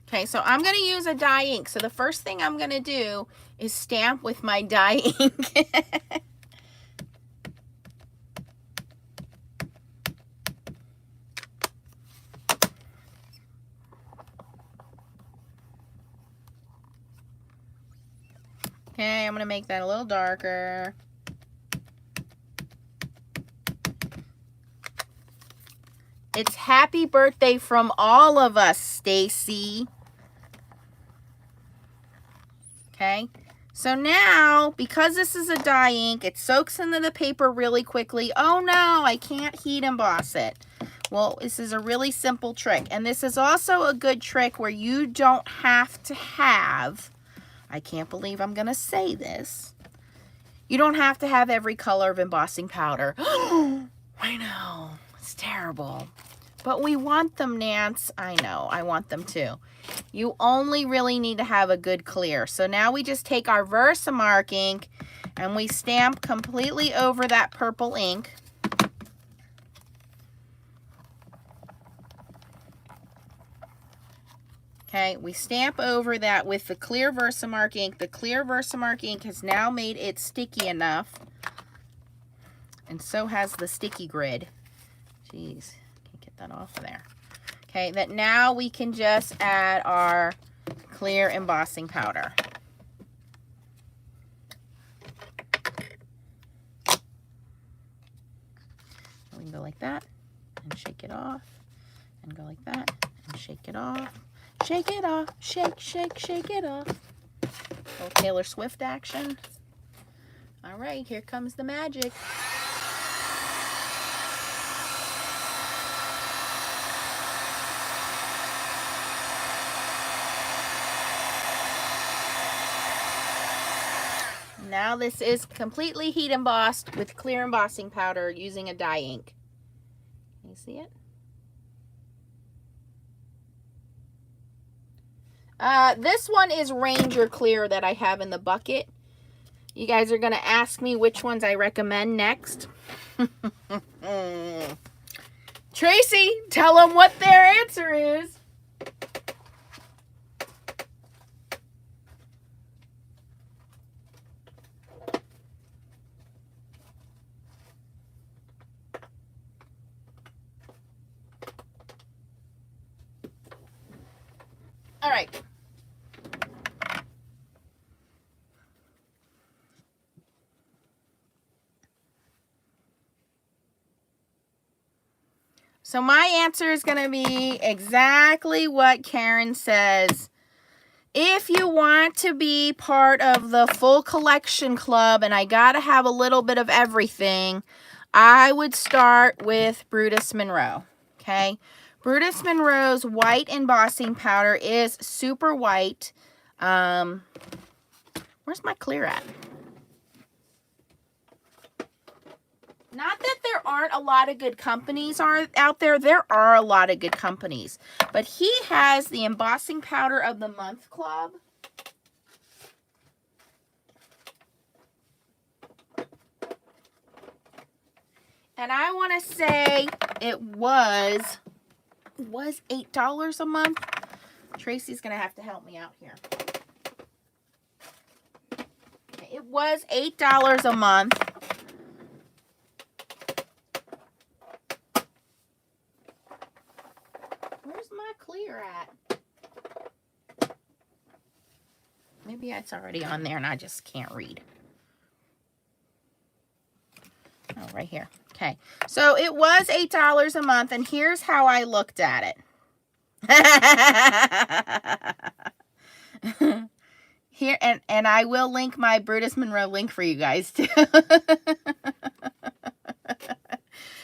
Speaker 1: Okay, so I'm going to use a dye ink. So the first thing I'm going to do is stamp with my dye ink. Okay, I'm going to make that a little darker. It's happy birthday from all of us, Stacy. Okay, so now, because this is a dye ink, it soaks into the paper really quickly. Oh no, I can't heat emboss it. Well, this is a really simple trick. And this is also a good trick where you don't have to have, I can't believe I'm going to say this, you don't have to have every color of embossing powder. I know, it's terrible. But we want them, Nance. I know, I want them too. You only really need to have a good clear. So now we just take our Versamark ink and we stamp completely over that purple ink. Okay, we stamp over that with the clear Versamark ink. The clear Versamark ink has now made it sticky enough. And so has the sticky grid. Jeez, can't get that off of there. Okay, that now we can just add our clear embossing powder. We can go like that and shake it off, and go like that and shake it off. Shake it off, shake, shake, shake it off. Little Taylor Swift action. All right, here comes the magic. Now this is completely heat embossed with clear embossing powder using a dye ink. Can you see it? This one is Ranger Clear that I have in the bucket. You guys are going to ask me which ones I recommend next. Tracy, tell them what their answer is. All right. So my answer is going to be exactly what Karen says. If you want to be part of the full collection club, and I got to have a little bit of everything, I would start with Brutus Monroe, okay? Brutus Monroe's white embossing powder is super white. Where's my clear at? Not that there aren't a lot of good companies out there. There are a lot of good companies. But he has the Embossing Powder of the Month Club. And I want to say it was $8 a month. Tracy's going to have to help me out here. It was $8 a month. Where's my clear at? Maybe it's already on there and I just can't read. Oh, right here. Okay. So it was $8 a month, and here's how I looked at it. Here, and I will link my Brutus Monroe link for you guys too.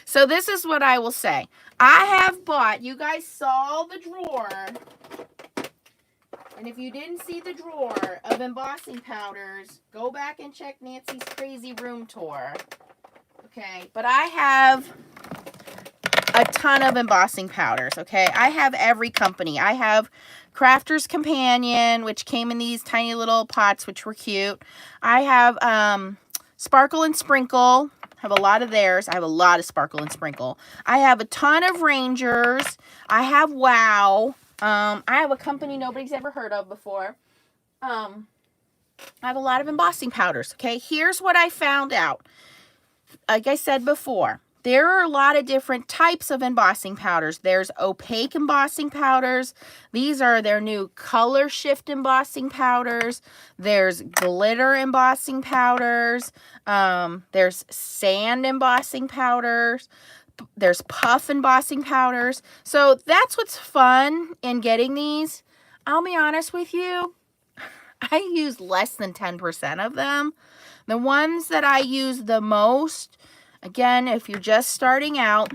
Speaker 1: So this is what I will say. I have bought, you guys saw the drawer, and if you didn't see the drawer of embossing powders, go back and check Nancy's Crazy Room Tour. Okay, but I have a ton of embossing powders, okay? I have every company. I have Crafter's Companion, which came in these tiny little pots, which were cute. I have Sparkle and Sprinkle. I have a lot of theirs. I have a lot of Sparkle and Sprinkle. I have a ton of Rangers. I have Wow. I have a company nobody's ever heard of before. I have a lot of embossing powders, okay? Here's what I found out. Like I said before, there are a lot of different types of embossing powders. There's opaque embossing powders. These are their new color shift embossing powders. There's glitter embossing powders. There's sand embossing powders. There's puff embossing powders. So that's what's fun in getting these. I'll be honest with you, I use less than 10% of them. The ones that I use the most, again, if you're just starting out,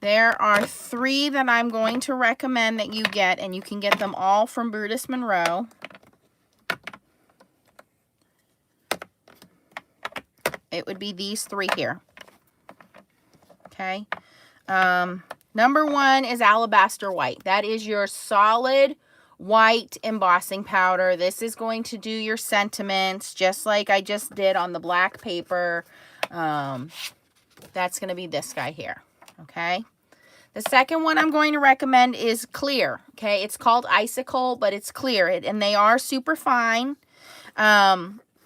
Speaker 1: there are 3 that I'm going to recommend that you get, and you can get them all from Brutus Monroe. It would be these 3 here. Okay. Number 1 is Alabaster White. That is your solid white embossing powder. This is going to do your sentiments just like I just did on the black paper. That's going to be this guy here. Okay. The second one I'm going to recommend is clear. Okay. It's called Icicle, but it's clear. And they are super fine.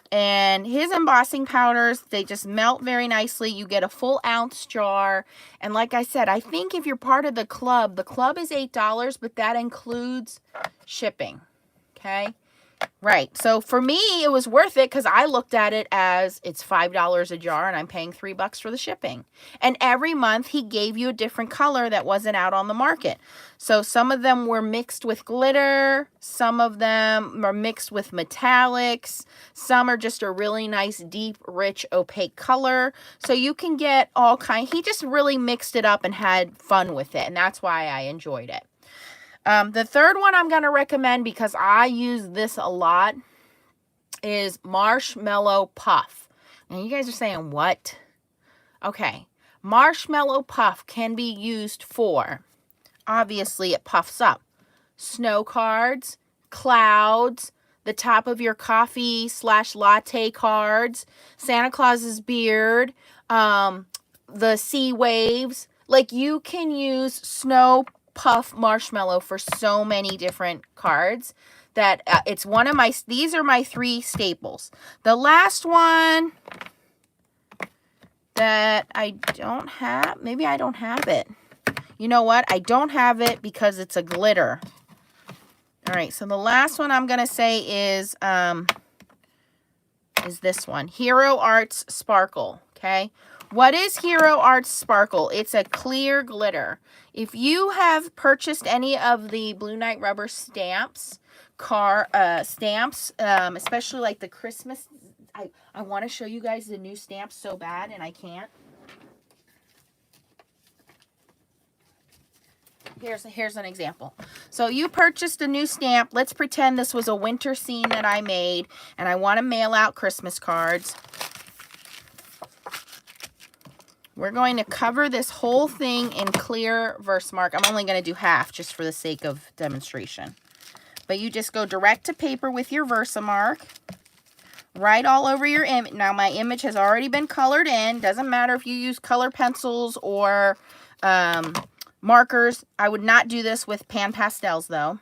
Speaker 1: And his embossing powders, they just melt very nicely. You get a full ounce jar. And like I said, I think if you're part of the club is $8, but that includes shipping. Okay. Right. So for me, it was worth it because I looked at it as it's $5 a jar and I'm paying $3 for the shipping. And every month he gave you a different color that wasn't out on the market. So some of them were mixed with glitter. Some of them are mixed with metallics. Some are just a really nice, deep, rich, opaque color. So you can get all kinds. He just really mixed it up and had fun with it. And that's why I enjoyed it. The third one I'm going to recommend because I use this a lot is Marshmallow Puff. And you guys are saying, what? Okay. Marshmallow Puff can be used for, obviously it puffs up, snow cards, clouds, the top of your coffee/latte cards, Santa Claus's beard, the sea waves. Like you can use snow puff marshmallow for so many different cards that it's one of my, these are my 3 staples. The last one that I don't have, maybe I don't have it. You know what? I don't have it because it's a glitter. All right, so the last one I'm going to say is this one, Hero Arts Sparkle, okay? What is Hero Arts Sparkle? It's a clear glitter. If you have purchased any of the Blue Night Rubber stamps, especially like the Christmas, I want to show you guys the new stamps so bad and I can't. Here's an example. So you purchased a new stamp. Let's pretend this was a winter scene that I made and I want to mail out Christmas cards. We're going to cover this whole thing in clear Versamark. I'm only going to do half just for the sake of demonstration. But you just go direct to paper with your Versamark. Right all over your image. Now my image has already been colored in. Doesn't matter if you use color pencils or markers. I would not do this with pan pastels though.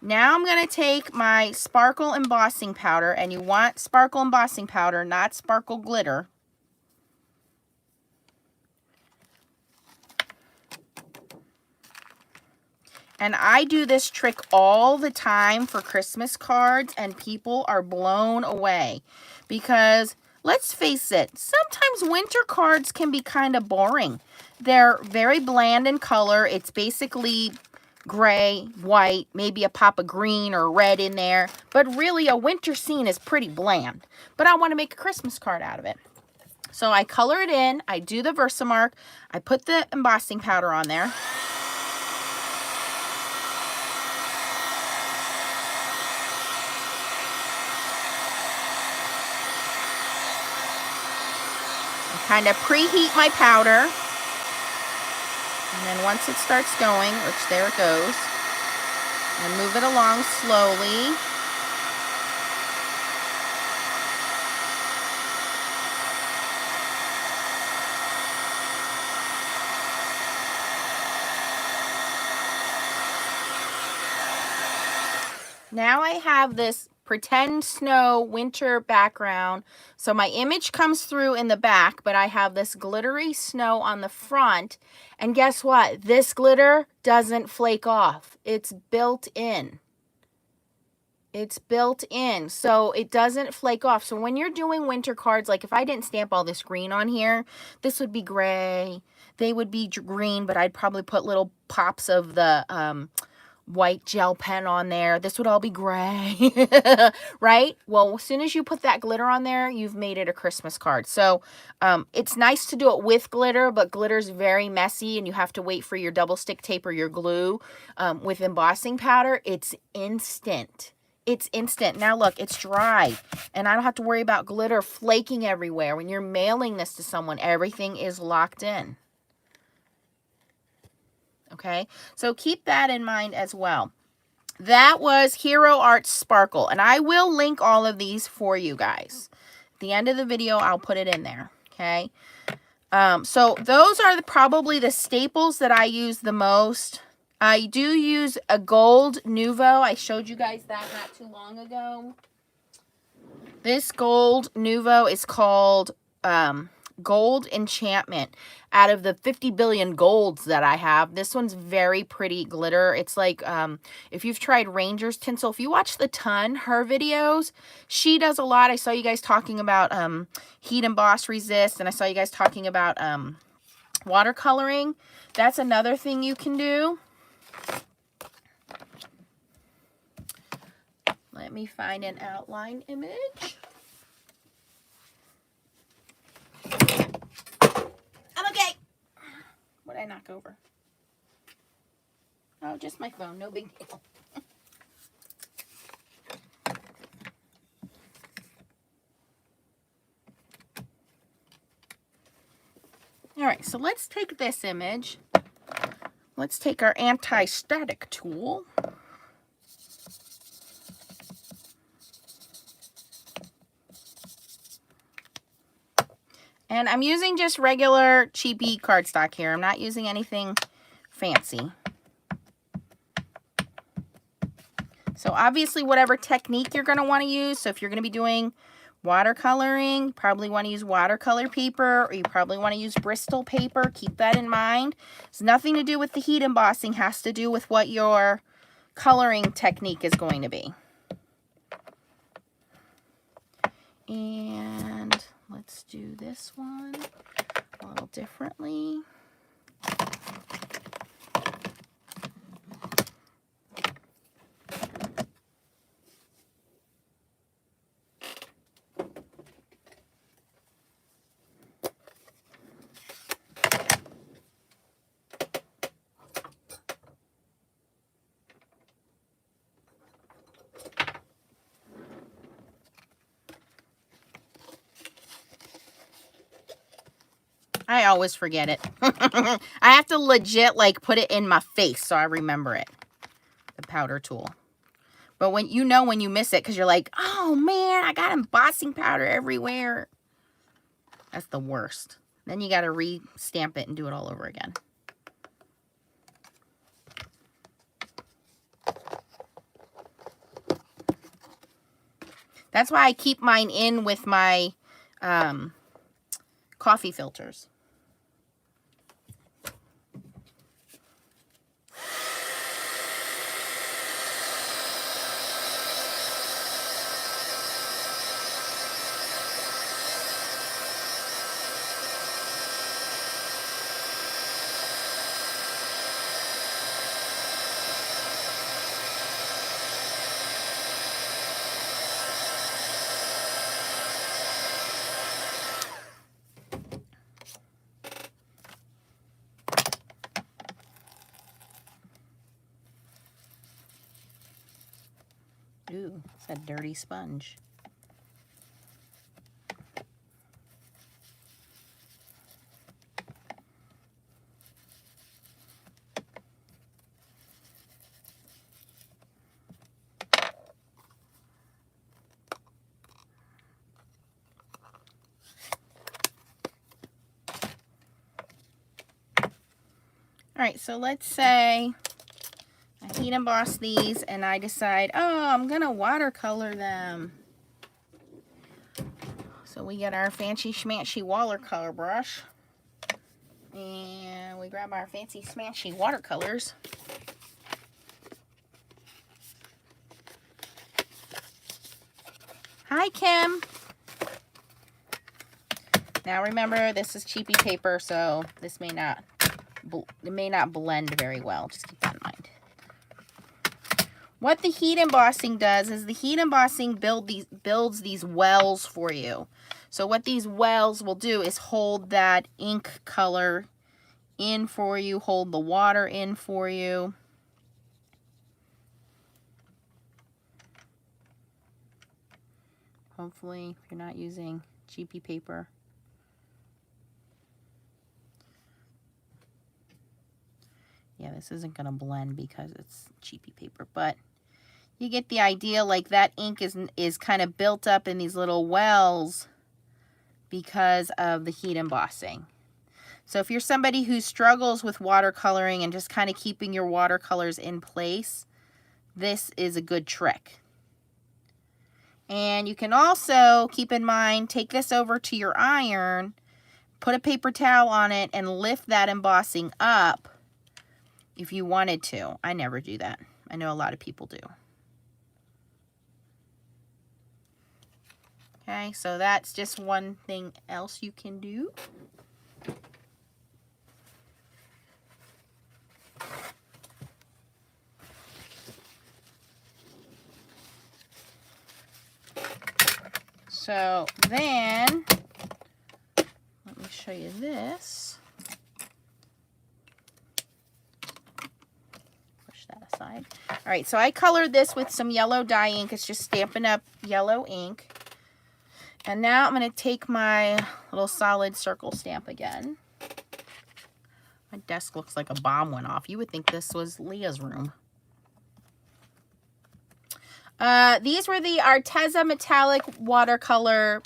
Speaker 1: Now I'm going to take my sparkle embossing powder, and you want sparkle embossing powder, not sparkle glitter. And I do this trick all the time for Christmas cards, and people are blown away. Because, let's face it, sometimes winter cards can be kind of boring. They're very bland in color. It's basically gray, white, maybe a pop of green or red in there. But really, a winter scene is pretty bland. But I want to make a Christmas card out of it. So I color it in. I do the Versamark. I put the embossing powder on there. Kind of preheat my powder, and then once it starts going, which there it goes, and move it along slowly. Now I have this pretend snow winter background. So my image comes through in the back, but I have this glittery snow on the front. And guess what? This glitter doesn't flake off. It's built in. It's built in, so it doesn't flake off. So when you're doing winter cards, like if I didn't stamp all this green on here, this would be gray. They would be green, but I'd probably put little pops of the white gel pen on there. This would all be gray, right? Well, as soon as you put that glitter on there, you've made it a Christmas card. So it's nice to do it with glitter, but glitter's very messy and you have to wait for your double stick tape or your glue. With embossing powder, it's instant. It's instant. Now look, it's dry and I don't have to worry about glitter flaking everywhere. When you're mailing this to someone, everything is locked in. Okay, so keep that in mind as well. That was Hero Art Sparkle, and I will link all of these for you guys. At the end of the video, I'll put it in there, okay? So those are probably the staples that I use the most. I do use a gold Nuvo. I showed you guys that not too long ago. This gold Nuvo is called Gold Enchantment. Out of the 50 billion golds that I have, this one's very pretty glitter. It's like, if you've tried Ranger's tinsel, if you watch the Ton, her videos, she does a lot. I saw you guys talking about heat emboss resist, and I saw you guys talking about watercoloring. That's another thing you can do. Let me find an outline image. I'm okay. What did I knock over? Oh, just my phone. No big deal. All right, so let's take this image. Let's take our anti-static tool. And I'm using just regular cheapy cardstock here. I'm not using anything fancy. So obviously whatever technique you're going to want to use. So if you're going to be doing watercoloring, you probably want to use watercolor paper, or you probably want to use Bristol paper. Keep that in mind. It's nothing to do with the heat embossing. It has to do with what your coloring technique is going to be. And let's do this one a little differently. I always forget it. I have to legit like put it in my face so I remember it. The powder tool. But when you miss it because you're like, oh man, I got embossing powder everywhere. That's the worst. Then you got to re-stamp it and do it all over again. That's why I keep mine in with my coffee filters. Ooh, it's a dirty sponge. All right, so let's say I heat emboss these and I decide, oh, I'm gonna watercolor them. So we get our fancy schmancy watercolor brush and we grab our fancy smashy watercolors. Hi, Kim. Now remember, this is cheapy paper, so this may not blend very well. Just keep that in mind. What the heat embossing does is the heat embossing builds these wells for you. So what these wells will do is hold that ink color in for you, hold the water in for you. Hopefully, if you're not using cheapy paper. Yeah, this isn't going to blend because it's cheapy paper, but you get the idea. Like that ink is kind of built up in these little wells because of the heat embossing. So if you're somebody who struggles with watercoloring and just kind of keeping your watercolors in place, this is a good trick. And you can also keep in mind, take this over to your iron, put a paper towel on it, and lift that embossing up if you wanted to. I never do that. I know a lot of people do. Okay, so that's just one thing else you can do. So then, let me show you this. Push that aside. All right, so I colored this with some yellow dye ink. It's just Stampin' Up! Yellow ink. And now I'm going to take my little solid circle stamp again. My desk looks like a bomb went off. You would think this was Leah's room. These were the Arteza Metallic Watercolor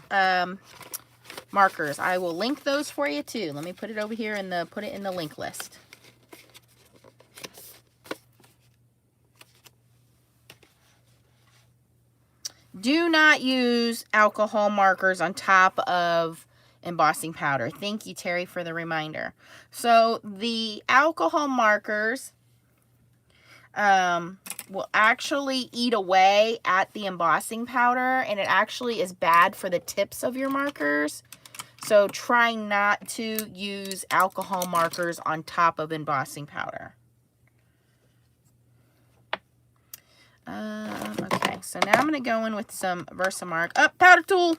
Speaker 1: markers. I will link those for you too. Let me put it over here and put it in the link list. Do not use alcohol markers on top of embossing powder. Thank you, Terry, for the reminder. So the alcohol markers will actually eat away at the embossing powder, and it actually is bad for the tips of your markers. So try not to use alcohol markers on top of embossing powder. Okay, so now I'm going to go in with some Versamark. Powder tool!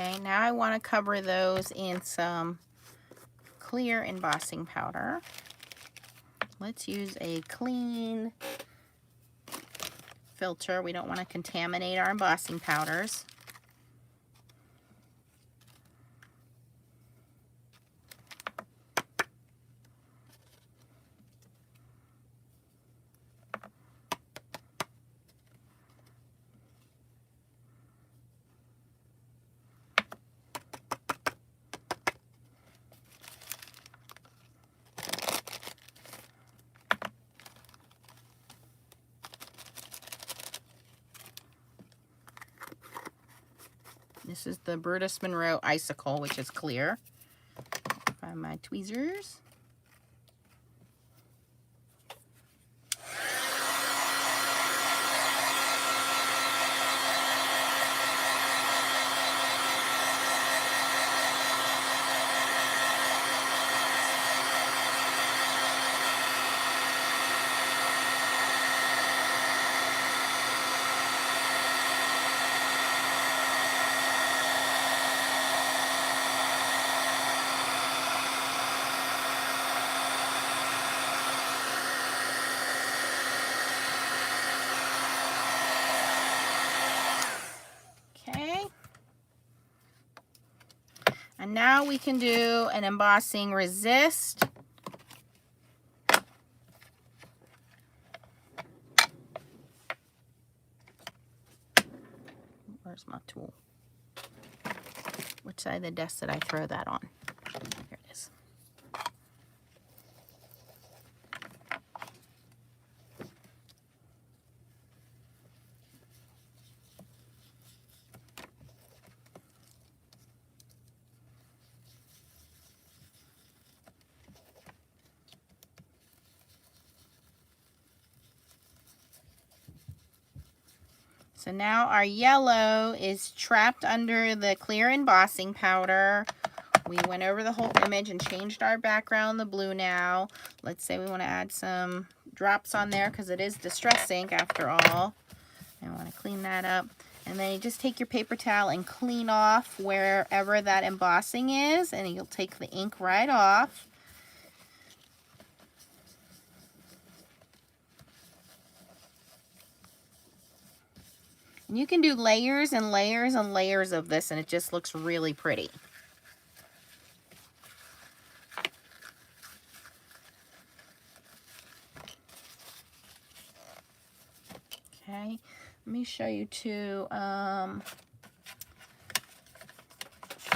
Speaker 1: Okay, now I want to cover those in some clear embossing powder. Let's use a clean filter. We don't want to contaminate our embossing powders. This is the Brutus Monroe Icicle, which is clear. Find my tweezers. Okay. And now we can do an embossing resist. Where's my tool? Which side of the desk did I throw that on? Here it is. So now our yellow is trapped under the clear embossing powder. We went over the whole image and changed our background, the blue now. Let's say we want to add some drops on there because it is distress ink after all. I want to clean that up. And then you just take your paper towel and clean off wherever that embossing is, and you'll take the ink right off. And you can do layers and layers and layers of this, and it just looks really pretty. Okay, let me show you too.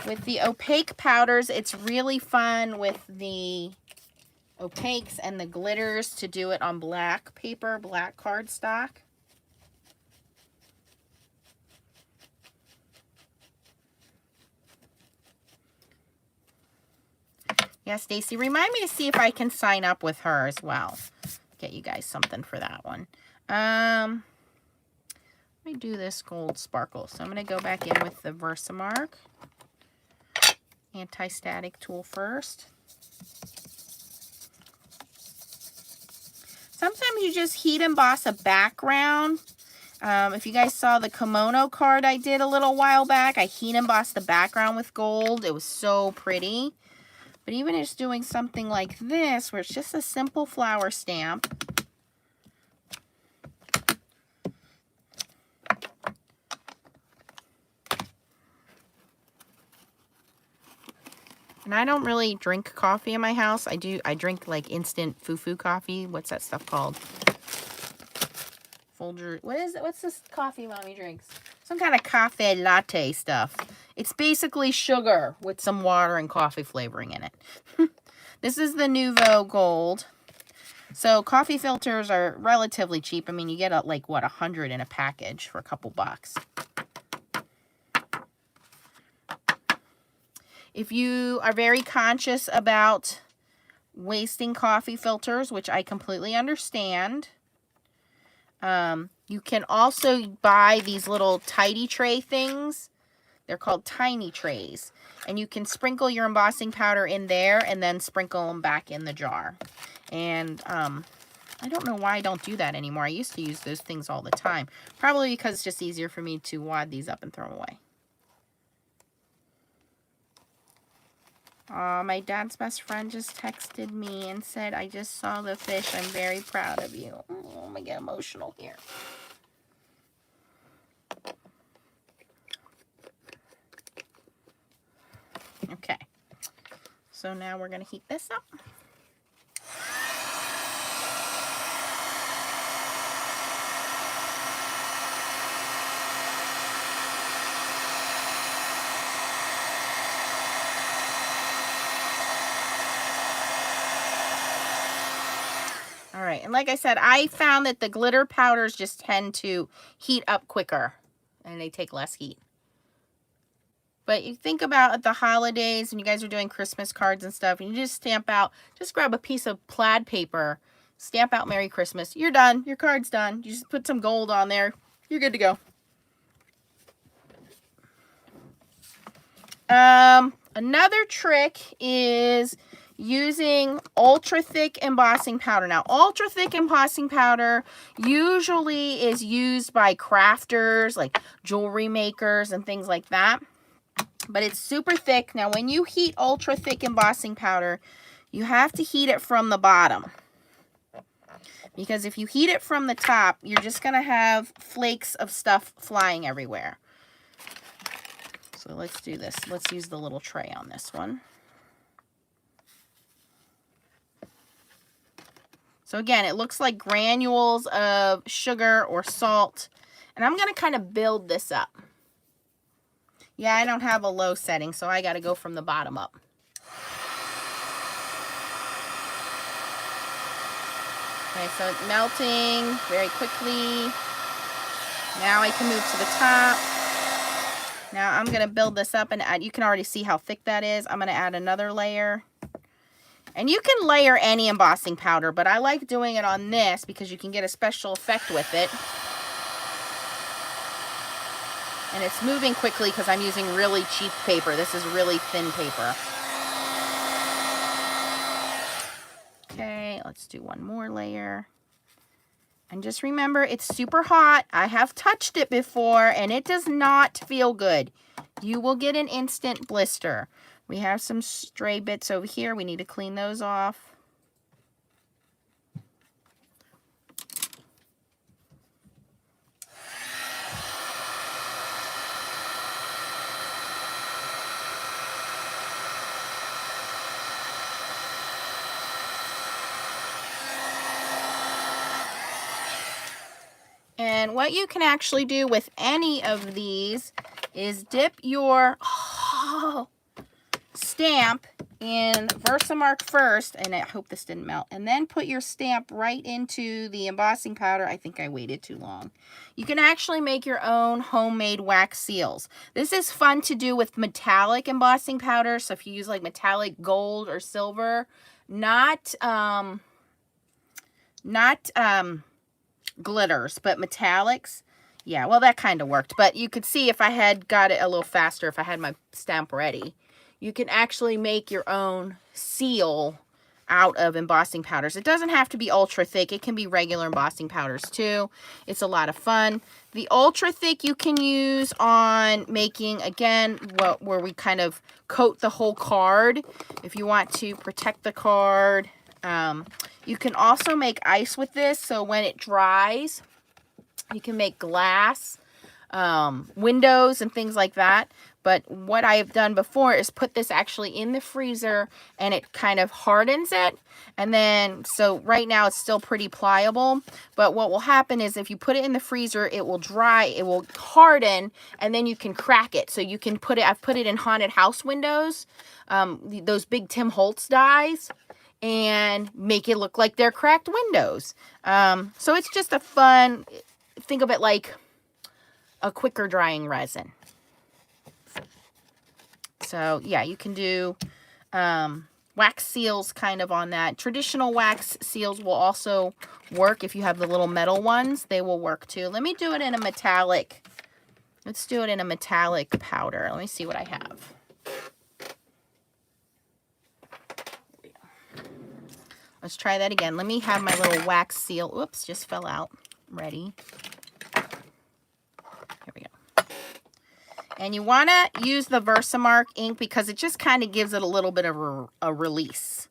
Speaker 1: With the opaque powders, it's really fun with the opaques and the glitters to do it on black paper, black cardstock. Yeah, Stacy, remind me to see if I can sign up with her as well. Get you guys something for that one. Let me do this gold sparkle. So I'm going to go back in with the Versamark anti-static tool first. Sometimes you just heat emboss a background. If you guys saw the kimono card I did a little while back, I heat embossed the background with gold. It was so pretty. But even just doing something like this, where it's just a simple flower stamp. And I don't really drink coffee in my house. I drink like instant foo-foo coffee. What's that stuff called? Folger. What is it? What's this coffee Mommy drinks? Some kind of cafe latte stuff. It's basically sugar with some water and coffee flavoring in it. This is the Nouveau Gold. So coffee filters are relatively cheap. I mean, you get like what, 100 in a package for a couple bucks. If you are very conscious about wasting coffee filters, which I completely understand, you can also buy these little tidy tray things. They're called tiny trays. And you can sprinkle your embossing powder in there and then sprinkle them back in the jar. And I don't know why I don't do that anymore. I used to use those things all the time. Probably because it's just easier for me to wad these up and throw them away. My dad's best friend just texted me and said, I just saw the fish. I'm very proud of you. Oh, I'm going to get emotional here. Okay. So now we're going to heat this up. All right, and like I said, I found that the glitter powders just tend to heat up quicker and they take less heat. But you think about at the holidays when you guys are doing Christmas cards and stuff, and you just stamp out, just grab a piece of plaid paper, stamp out Merry Christmas. You're done. Your card's done. You just put some gold on there. You're good to go. Another trick is using ultra thick embossing powder. Now, ultra thick embossing powder usually is used by crafters, like jewelry makers and things like that. But it's super thick. Now, when you heat ultra thick embossing powder, you have to heat it from the bottom. Because if you heat it from the top, you're just going to have flakes of stuff flying everywhere. So let's do this. Let's use the little tray on this one. So again, it looks like granules of sugar or salt. And I'm going to kind of build this up. Yeah, I don't have a low setting, so I got to go from the bottom up. Okay, so it's melting very quickly. Now I can move to the top. Now I'm going to build this up and add, you can already see how thick that is. I'm going to add another layer. And you can layer any embossing powder, but I like doing it on this because you can get a special effect with it. And it's moving quickly because I'm using really cheap paper. This is really thin paper. Okay, let's do one more layer. And just remember, it's super hot. I have touched it before, and it does not feel good. You will get an instant blister. We have some stray bits over here. We need to clean those off. And what you can actually do with any of these is dip your stamp in Versamark first, and I hope this didn't melt, and then put your stamp right into the embossing powder. I think I waited too long. You can actually make your own homemade wax seals. This is fun to do with metallic embossing powder, so if you use like metallic gold or silver, not glitters, but metallics. Yeah, well, that kind of worked, but you could see if I had got it a little faster, if I had my stamp ready. You can actually make your own seal out of embossing powders. It doesn't have to be ultra thick. It can be regular embossing powders too. It's a lot of fun. The ultra thick you can use on making, again, where we kind of coat the whole card. If you want to protect the card. You can also make ice with this, so when it dries, you can make glass, windows, and things like that. But what I've done before is put this actually in the freezer, and it kind of hardens it. And then, so right now it's still pretty pliable. But what will happen is if you put it in the freezer, it will dry, it will harden, and then you can crack it. So you can put it, I've put it in haunted house windows, those big Tim Holtz dies, and make it look like they're cracked windows. So it's just a fun, think of it like a quicker drying resin. So yeah, you can do wax seals kind of on that. Traditional wax seals will also work. If you have the little metal ones, they will work too. Let me do it in a metallic. Let's do it in a metallic powder. Let me see what I have. Let's try that again. Let me have my little wax seal. Oops, just fell out. Ready. Here we go. And you want to use the Versamark ink because it just kind of gives it a little bit of a release.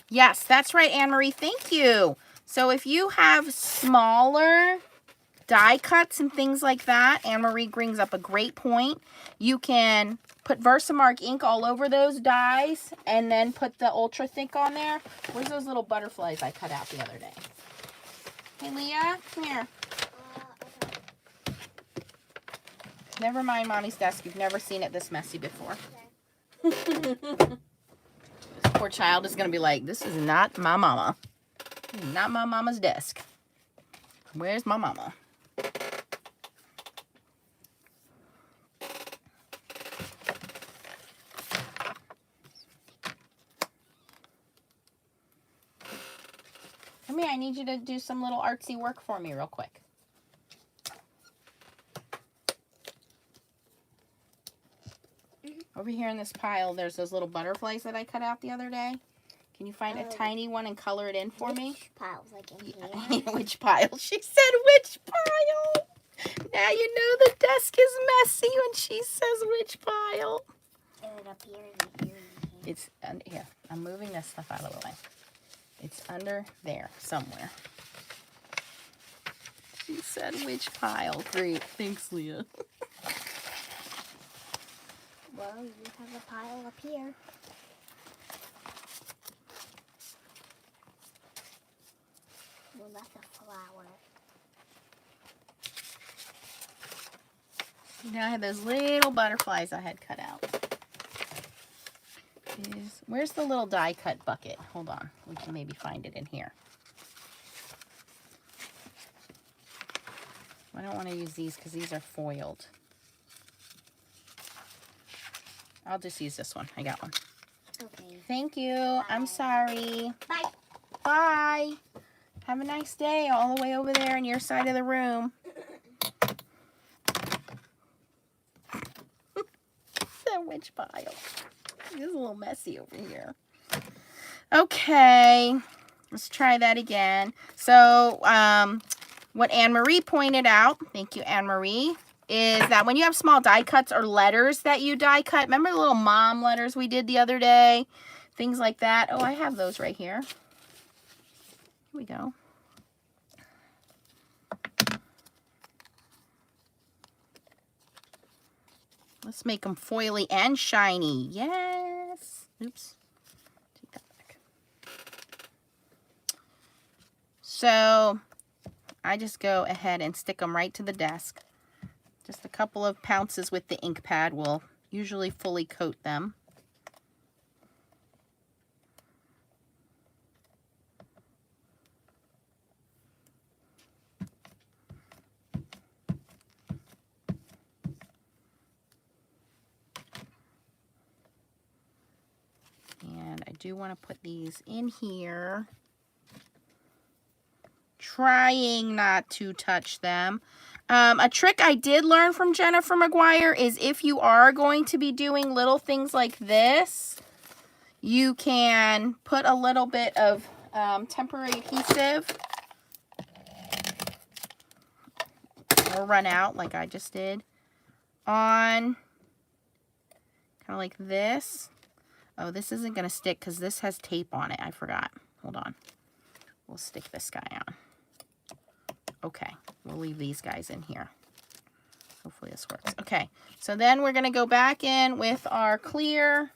Speaker 1: Yes, that's right, Anne-Marie. Thank you. So if you have smaller die cuts and things like that, Anne-Marie brings up a great point. You can put Versamark ink all over those dies and then put the ultra thick on there. Where's those little butterflies I cut out the other day? Hey, Leah, come here. Never mind Mommy's desk. You've never seen it this messy before. Okay. This poor child is going to be like, this is not my mama. This is not my mama's desk. Where's my mama? Come here, I need you to do some little artsy work for me real quick. Over here in this pile, there's those little butterflies that I cut out the other day. Can you find a tiny one and color it in for me?
Speaker 2: Which pile? Like in here?
Speaker 1: Which pile? She said which pile? Now you know the desk is messy when she says which pile.
Speaker 2: Is it up here? Is it here?
Speaker 1: It's under here. I'm moving this stuff out of the way. It's under there somewhere. She said which pile? Great. Thanks, Leah.
Speaker 2: Well, you have a pile up here. Well, that's a flower.
Speaker 1: Now I have those little butterflies I had cut out. Where's the little die cut bucket? Hold on. We can maybe find it in here. I don't want to use these because these are foiled. I'll just use this one. I got one.
Speaker 2: Okay.
Speaker 1: Thank you.
Speaker 2: Bye.
Speaker 1: I'm sorry.
Speaker 2: Bye.
Speaker 1: Bye. Have a nice day all the way over there in your side of the room. Sandwich pile. It's a little messy over here. Okay. Let's try that again. So, what Anne-Marie pointed out, thank you, Anne-Marie, is that when you have small die cuts or letters that you die cut, remember the little mom letters we did the other day? Things like that. Oh, I have those right here. Here we go. Let's make them foily and shiny. Yes. Oops. Take that back. So I just go ahead and stick them right to the desk. Just a couple of pounces with the ink pad will usually fully coat them. And I do want to put these in here. Trying not to touch them. A trick I did learn from Jennifer McGuire is if you are going to be doing little things like this, you can put a little bit of temporary adhesive or run out like I just did on kind of like this. Oh, this isn't going to stick because this has tape on it. I forgot. Hold on. We'll stick this guy on. Okay, we'll leave these guys in here. Hopefully this works. Okay, so then we're going to go back in with our clear.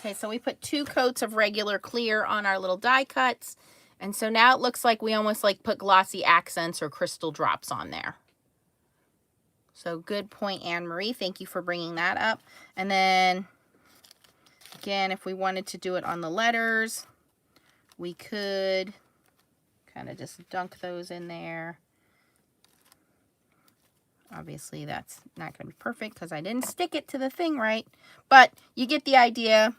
Speaker 1: Okay, so we put 2 coats of regular clear on our little die cuts, And so now it looks like we almost like put glossy accents or crystal drops on there. So good point, Anne Marie. Thank you for bringing that up. And then again, if we wanted to do it on the letters, we could kind of just dunk those in there. Obviously, that's not going to be perfect because I didn't stick it to the thing right, but you get the idea.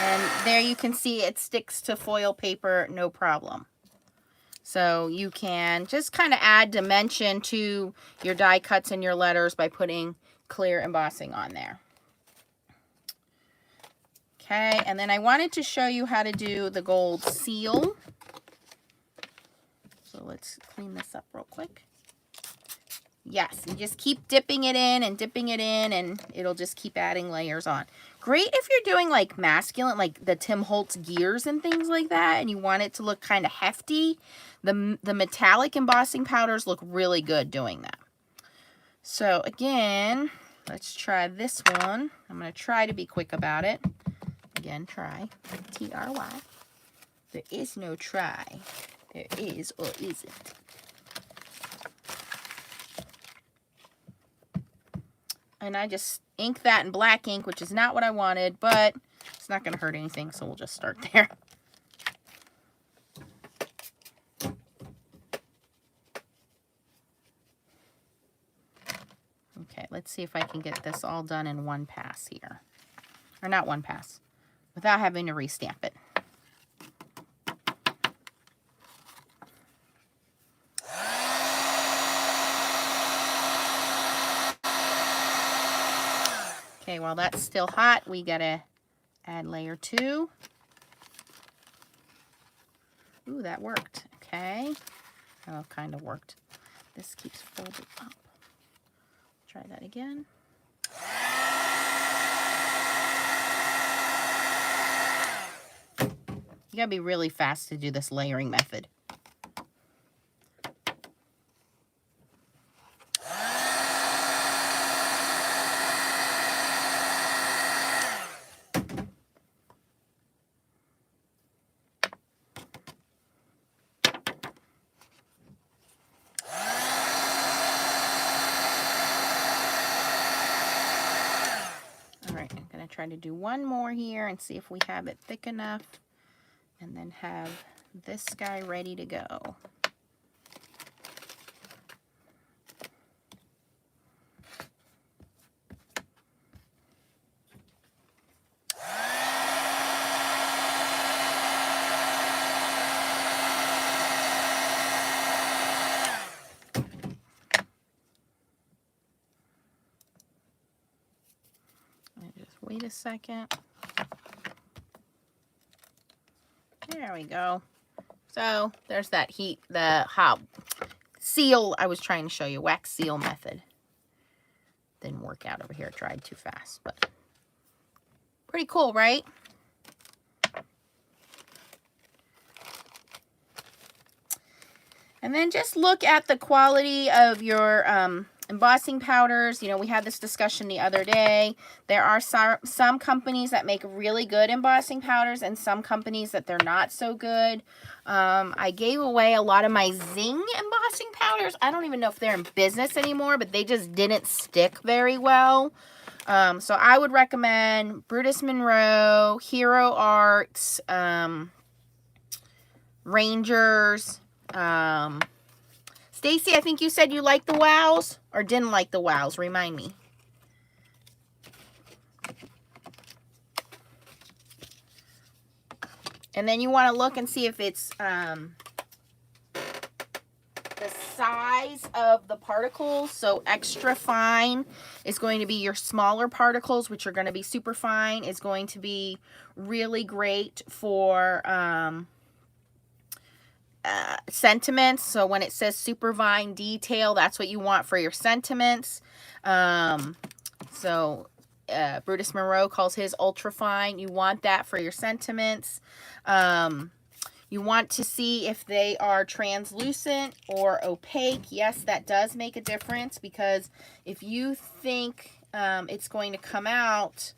Speaker 1: And there you can see it sticks to foil paper, no problem. So you can just kind of add dimension to your die cuts and your letters by putting clear embossing on there. Okay, and then I wanted to show you how to do the gold seal. So let's clean this up real quick. Yes, you just keep dipping it in and dipping it in, and it'll just keep adding layers on. Great if you're doing like masculine, like the Tim Holtz gears and things like that, and you want it to look kind of hefty. The metallic embossing powders look really good doing that. So again, let's try this one. I'm going to try to be quick about it. Again, try. T-R-Y. There is no try. There is or isn't. And I just inked that in black ink, which is not what I wanted, but it's not going to hurt anything, so we'll just start there. Okay, let's see if I can get this all done in one pass here. Or not one pass, without having to restamp it. Okay, while that's still hot, we gotta add layer 2. Ooh, that worked. Okay. Oh, kind of worked. This keeps folding up. Try that again. You gotta be really fast to do this layering method. Try to do one more here and see if we have it thick enough, and then have this guy ready to go. Wait a second. There we go. So there's that heat, the hot seal I was trying to show you, wax seal method. Didn't work out over here, tried too fast, but pretty cool, right? And then just look at the quality of your embossing powders. You know, we had this discussion the other day. There are some companies that make really good embossing powders and some companies that they're not so good. I gave away a lot of my Zing embossing powders. I don't even know if they're in business anymore, but they just didn't stick very well. So I would recommend Brutus Monroe, Hero Arts, Rangers. Stacy, I think you said you liked the wows or didn't like the wows. Remind me. And then you want to look and see if it's the size of the particles. So extra fine is going to be your smaller particles, which are going to be super fine. Is going to be really great for sentiments. So when it says super fine detail, that's what you want for your sentiments. Brutus Monroe calls his ultra fine. You want that for your sentiments. You You want to see if they are translucent or opaque. Yes, that does make a difference, because if you think it's going to come out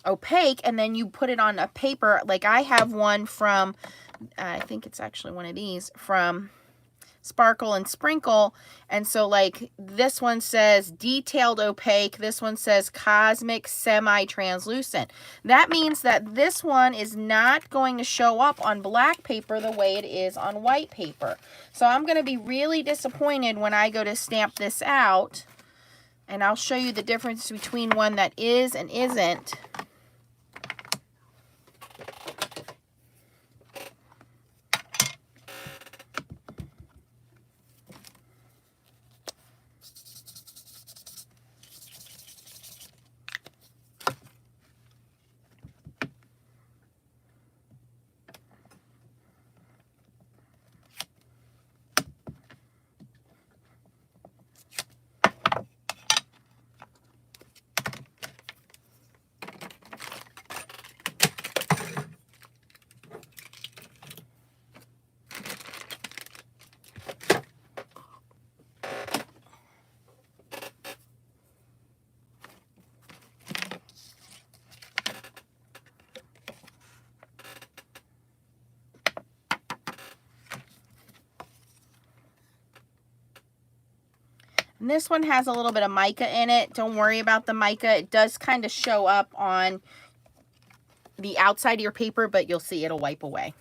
Speaker 1: opaque and then you put it on a paper, like I have one from, I think it's actually one of these, from Sparkle and Sprinkle, and so like this one says detailed opaque, this one says cosmic semi-translucent. That means that this one is not going to show up on black paper the way it is on white paper. So I'm going to be really disappointed when I go to stamp this out, and I'll show you the difference between one that is and isn't. And this one has a little bit of mica in it. Don't worry about the mica. It does kind of show up on the outside of your paper, but you'll see it'll wipe away.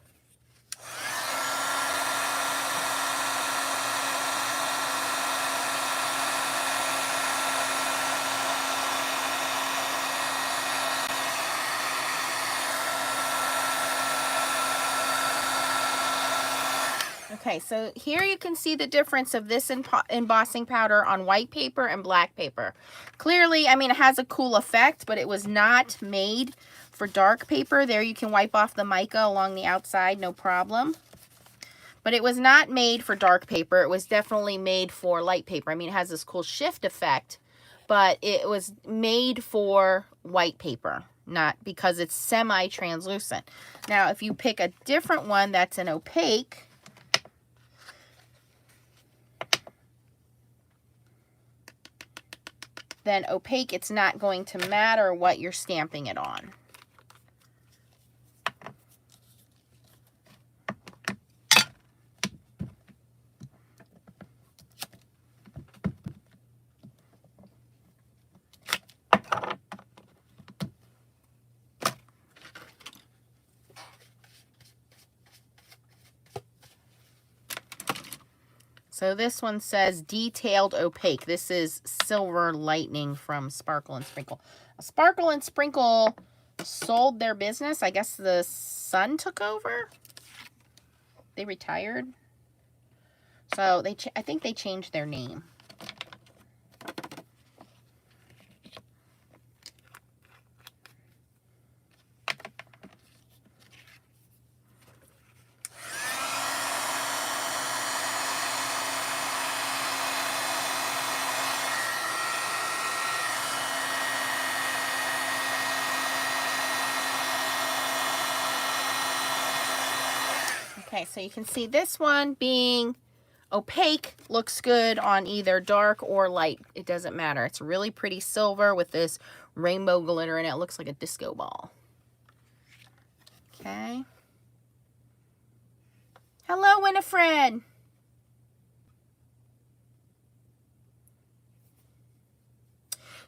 Speaker 1: Okay, so here you can see the difference of this embossing powder on white paper and black paper. Clearly, I mean, it has a cool effect, but it was not made for dark paper. There you can wipe off the mica along the outside, no problem. But it was not made for dark paper. It was definitely made for light paper. I mean, it has this cool shift effect, but it was made for white paper, not because it's semi-translucent. Now, if you pick a different one that's an opaque, then opaque, it's not going to matter what you're stamping it on. So this one says detailed opaque. This is Silver Lightning from Sparkle and Sprinkle. Sparkle and Sprinkle sold their business. I guess the son took over. They retired. So I think they changed their name. Okay, so you can see this one being opaque looks good on either dark or light. It doesn't matter. It's really pretty silver with this rainbow glitter in it. It looks like a disco ball. Okay. Hello, Winifred.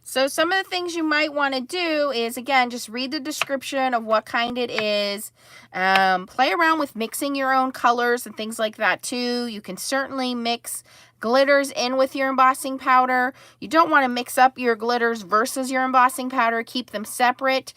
Speaker 1: So some of the things you might want to do is, again, just read the description of what kind it is. Play around with mixing your own colors and things like that too. You can certainly mix glitters in with your embossing powder. You don't want to mix up your glitters versus your embossing powder. Keep them separate.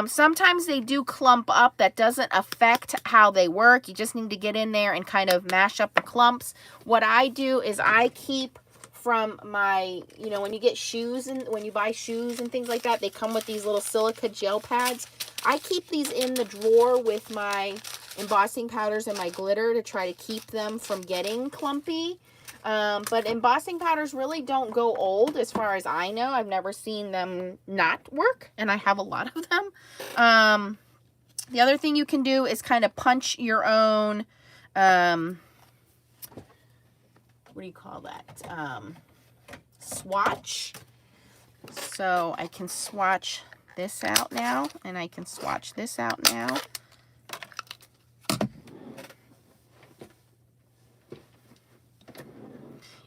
Speaker 1: Sometimes they do clump up. That doesn't affect how they work. You just need to get in there and kind of mash up the clumps. What I do is I keep from my, you know, when you get shoes and when you buy shoes and things like that, they come with these little silica gel pads. I keep these in the drawer with my embossing powders and my glitter to try to keep them from getting clumpy. But embossing powders really don't go old as far as I know. I've never seen them not work, and I have a lot of them. The other thing you can do is kind of punch your own, what do you call that? Swatch. So I can swatch this out now, and I can swatch this out now.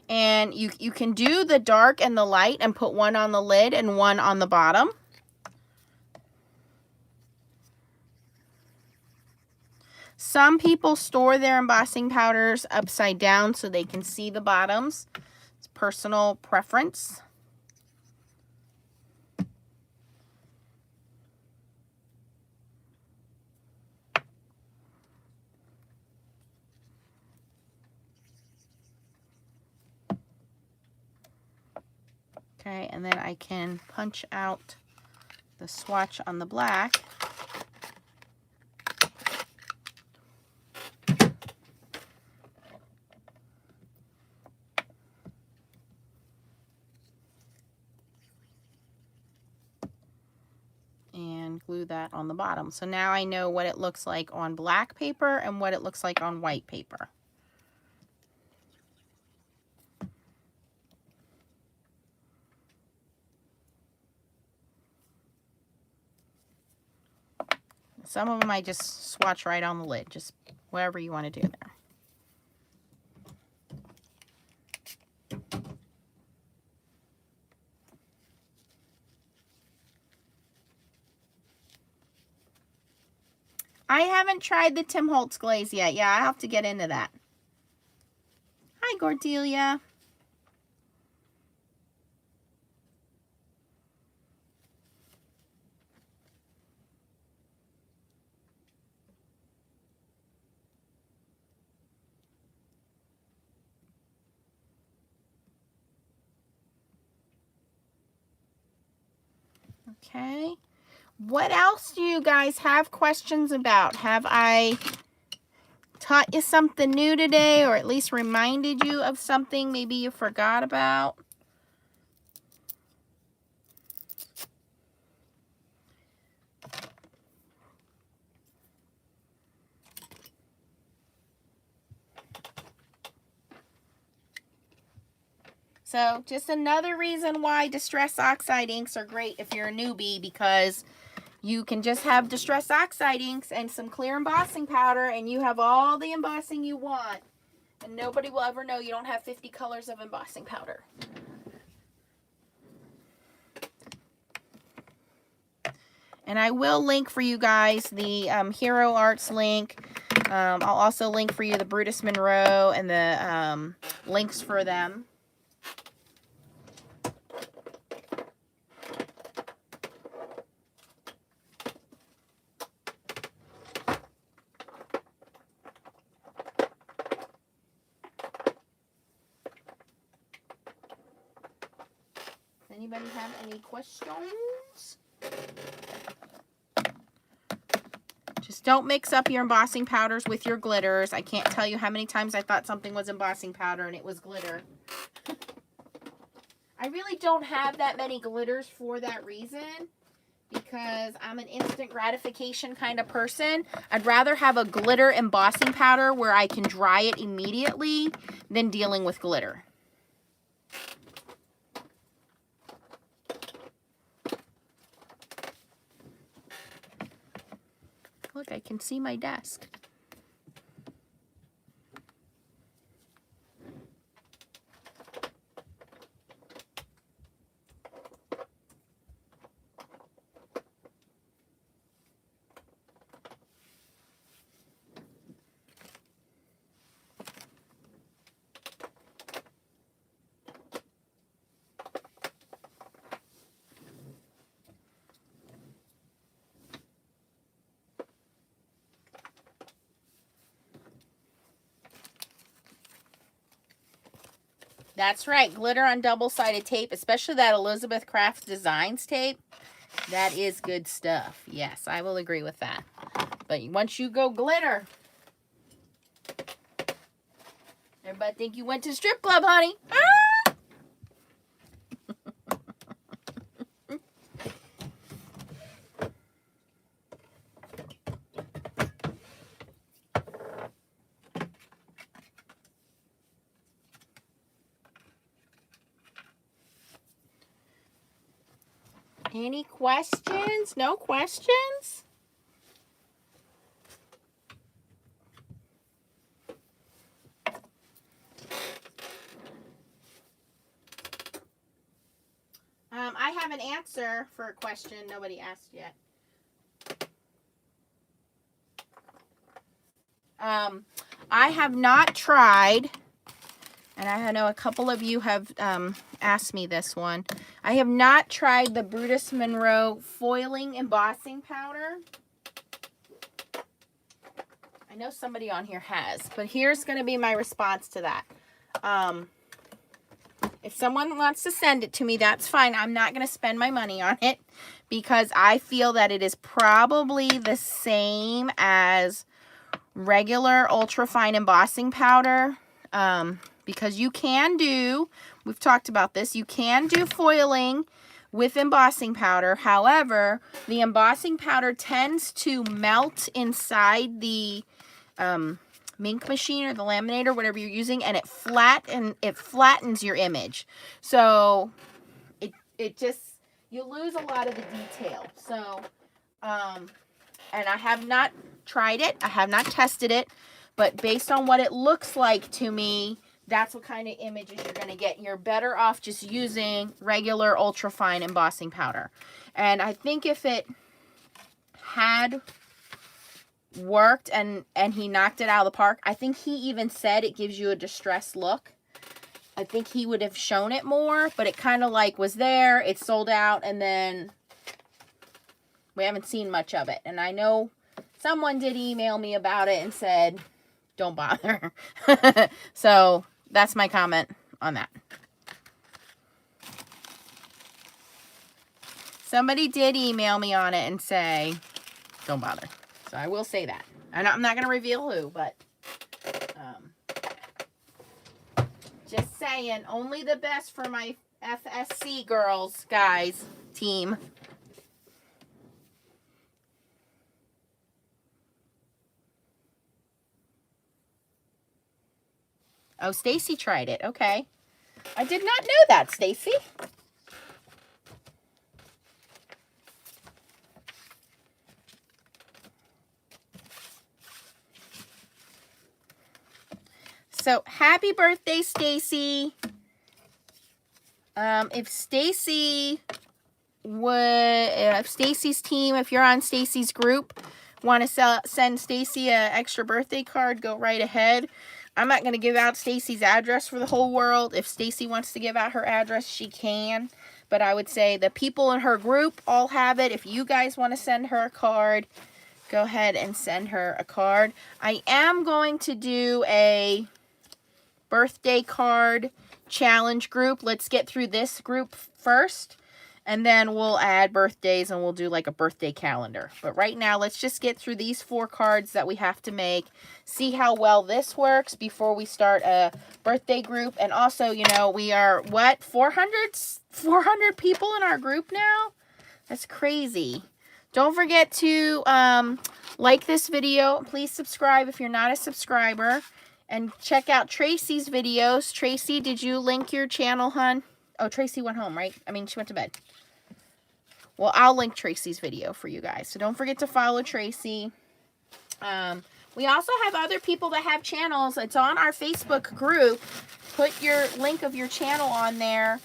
Speaker 1: And you can do the dark and the light and put one on the lid and one on the bottom. Some people store their embossing powders upside down so they can see the bottoms. It's personal preference. Okay, and then I can punch out the swatch on the black. And glue that on the bottom. So now I know what it looks like on black paper and what it looks like on white paper. Some of them I just swatch right on the lid, just whatever you want to do there. I haven't tried the Tim Holtz glaze yet. Yeah, I have to get into that. Hi, Cordelia. Okay. What else do you guys have questions about? Have I taught you something new today, or at least reminded you of something maybe you forgot about? So just another reason why Distress Oxide inks are great if you're a newbie, because you can just have Distress Oxide inks and some clear embossing powder and you have all the embossing you want. And nobody will ever know you don't have 50 colors of embossing powder. And I will link for you guys the Hero Arts link. I'll also link for you the Brutus Monroe and the links for them. Anybody have any questions? Just don't mix up your embossing powders with your glitters. I can't tell you how many times I thought something was embossing powder and it was glitter. I really don't have that many glitters for that reason, because I'm an instant gratification kind of person. I'd rather have a glitter embossing powder where I can dry it immediately than dealing with glitter. Look, I can see my desk. That's right, glitter on double-sided tape, especially that Elizabeth Crafts Designs tape. That is good stuff. Yes, I will agree with that. But once you go glitter, everybody think you went to strip club, honey. Ah! Any questions? No questions? I have an answer for a question nobody asked yet. I have not tried, and I know a couple of you have asked me this one. I have not tried the Brutus Monroe foiling embossing powder. I know somebody on here has, but here's going to be my response to that. If someone wants to send it to me, that's fine. I'm not going to spend my money on it because I feel that it is probably the same as regular ultrafine embossing powder. Because you can do, we've talked about this, you can do foiling with embossing powder. However, the embossing powder tends to melt inside the Mink machine or the laminator, whatever you're using, and it flattens your image. So it just, you lose a lot of the detail. So and I have not tried it, I have not tested it, but based on what it looks like to me, that's what kind of images you're going to get. You're better off just using regular ultrafine embossing powder. And I think if it had worked and he knocked it out of the park, I think he even said it gives you a distressed look. I think he would have shown it more, but it kind of like was there, it sold out, and then we haven't seen much of it. And I know someone did email me about it and said, don't bother. So that's my comment on that. Somebody did email me on it and say, don't bother. So I will say that. I'm not going to reveal who, but just saying, only the best for my FSC girls, guys, team. Oh, Stacy tried it. Okay. I did not know that, Stacy. So, happy birthday, Stacy. If Stacy's team, if you're on Stacy's group, want to send Stacy an extra birthday card, go right ahead. I'm not going to give out Stacy's address for the whole world. If Stacy wants to give out her address, she can. But I would say the people in her group all have it. If you guys want to send her a card, go ahead and send her a card. I am going to do a birthday card challenge group. Let's get through this group first, and then we'll add birthdays and we'll do like a birthday calendar. But right now, let's just get through these 4 cards that we have to make, see how well this works before we start a birthday group. And also, you know, we are, what, 400 people in our group now? That's crazy. Don't forget to like this video. Please subscribe if you're not a subscriber. And check out Tracy's videos. Tracy, did you link your channel, hon? Oh, Tracy went home, right? I mean, she went to bed. Well, I'll link Tracy's video for you guys. So don't forget to follow Tracy. We also have other people that have channels. It's on our Facebook group. Put your link of your channel on there.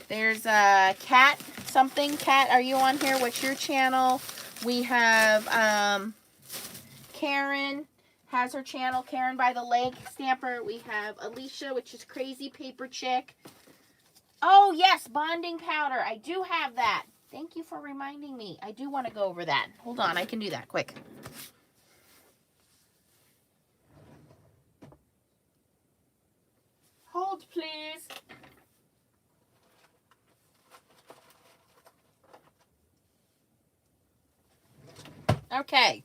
Speaker 1: There's a Cat something. Cat, are you on here? What's your channel? We have Karen has her channel, Karen by the Lake Stamper. We have Alicia, which is Crazy Paper Chick. Oh, yes, bonding powder. I do have that. Thank you for reminding me. I do want to go over that. Hold on, I can do that quick. Hold, please. Okay.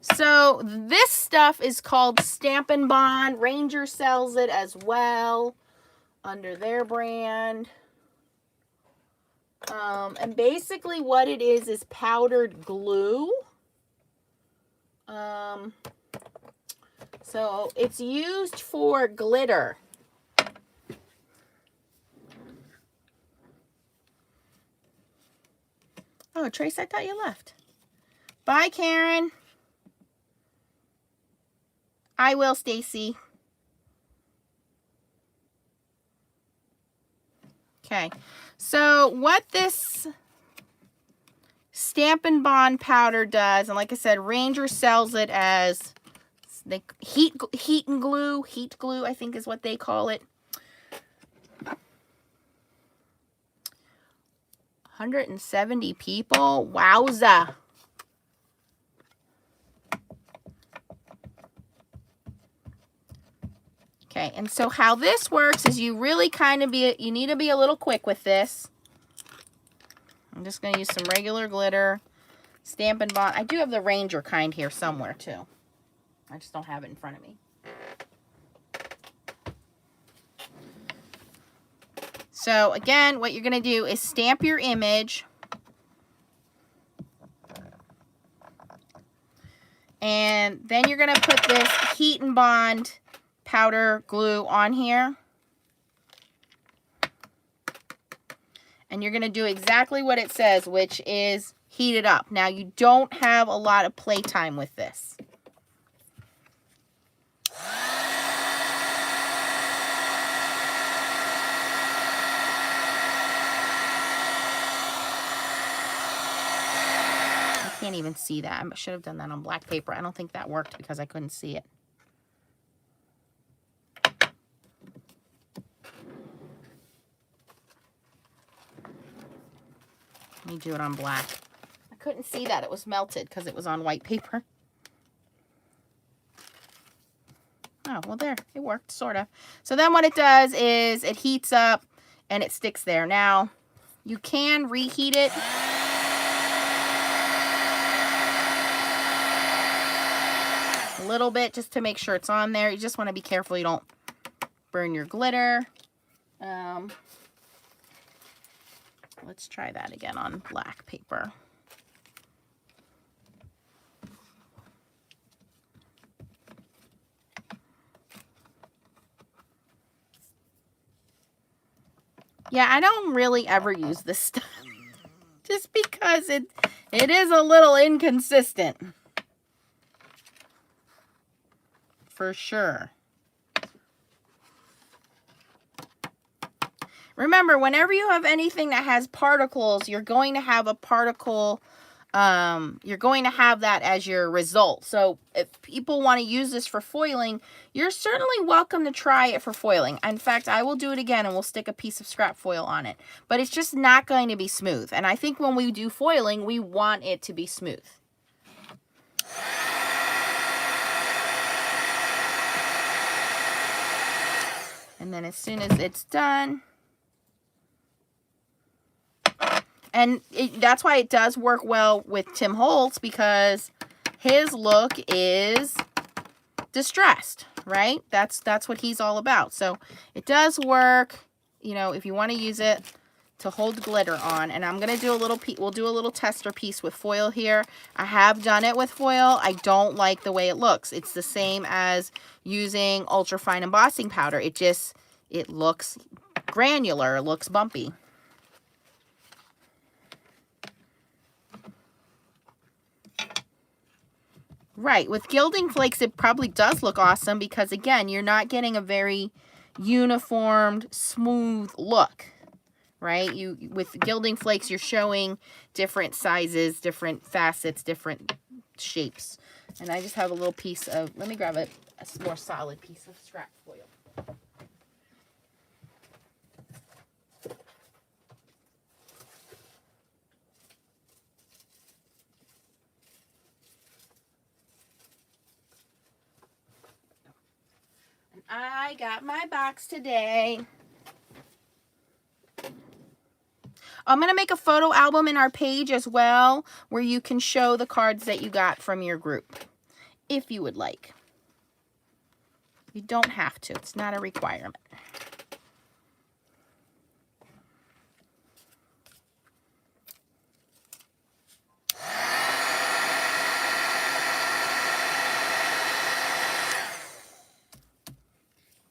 Speaker 1: So this stuff is called Stamp and Bond. Ranger sells it as well under their brand. And basically what it is powdered glue. So it's used for glitter. Oh, Trace, I thought you left. Bye, Karen. I will, Stacy. Okay, so what this Stamp and Bond powder does, and like I said, Ranger sells it as heat glue, I think is what they call it. 170 people, wowza. Okay, and so how this works is you really you need to be a little quick with this. I'm just going to use some regular glitter, Stamp and Bond. I do have the Ranger kind here somewhere too. I just don't have it in front of me. So again, what you're going to do is stamp your image. And then you're going to put this Heat and Bond powder glue on here. And you're going to do exactly what it says, which is heat it up. Now, you don't have a lot of playtime with this. I can't even see that. I should have done that on black paper. I don't think that worked because I couldn't see it. Let me do it on black. I couldn't see that it was melted because it was on white paper. Oh, well there, it worked, sort of. So then what it does is it heats up and it sticks there. Now, you can reheat it. A little bit just to make sure it's on there. You just want to be careful you don't burn your glitter. Let's try that again on black paper. Yeah, I don't really ever use this stuff just because it is a little inconsistent. For sure. Remember, whenever you have anything that has particles, you're going to have a particle, you're going to have that as your result. So if people want to use this for foiling, you're certainly welcome to try it for foiling. In fact, I will do it again and we'll stick a piece of scrap foil on it. But it's just not going to be smooth. And I think when we do foiling, we want it to be smooth. And then as soon as it's done, and that's why it does work well with Tim Holtz, because his look is distressed, right? That's what he's all about. So it does work, you know, if you want to use it to hold glitter on. And I'm going to do a little we'll do a little tester piece with foil here. I have done it with foil. I don't like the way it looks. It's the same as using ultra fine embossing powder. It looks granular, it looks bumpy. Right, with gilding flakes, it probably does look awesome because, again, you're not getting a very uniformed, smooth look, right? With gilding flakes, you're showing different sizes, different facets, different shapes. And I just have a little piece of, let me grab a more solid piece of scrap foil. I got my box today. I'm going to make a photo album in our page as well, where you can show the cards that you got from your group, if you would like. You don't have to. It's not a requirement.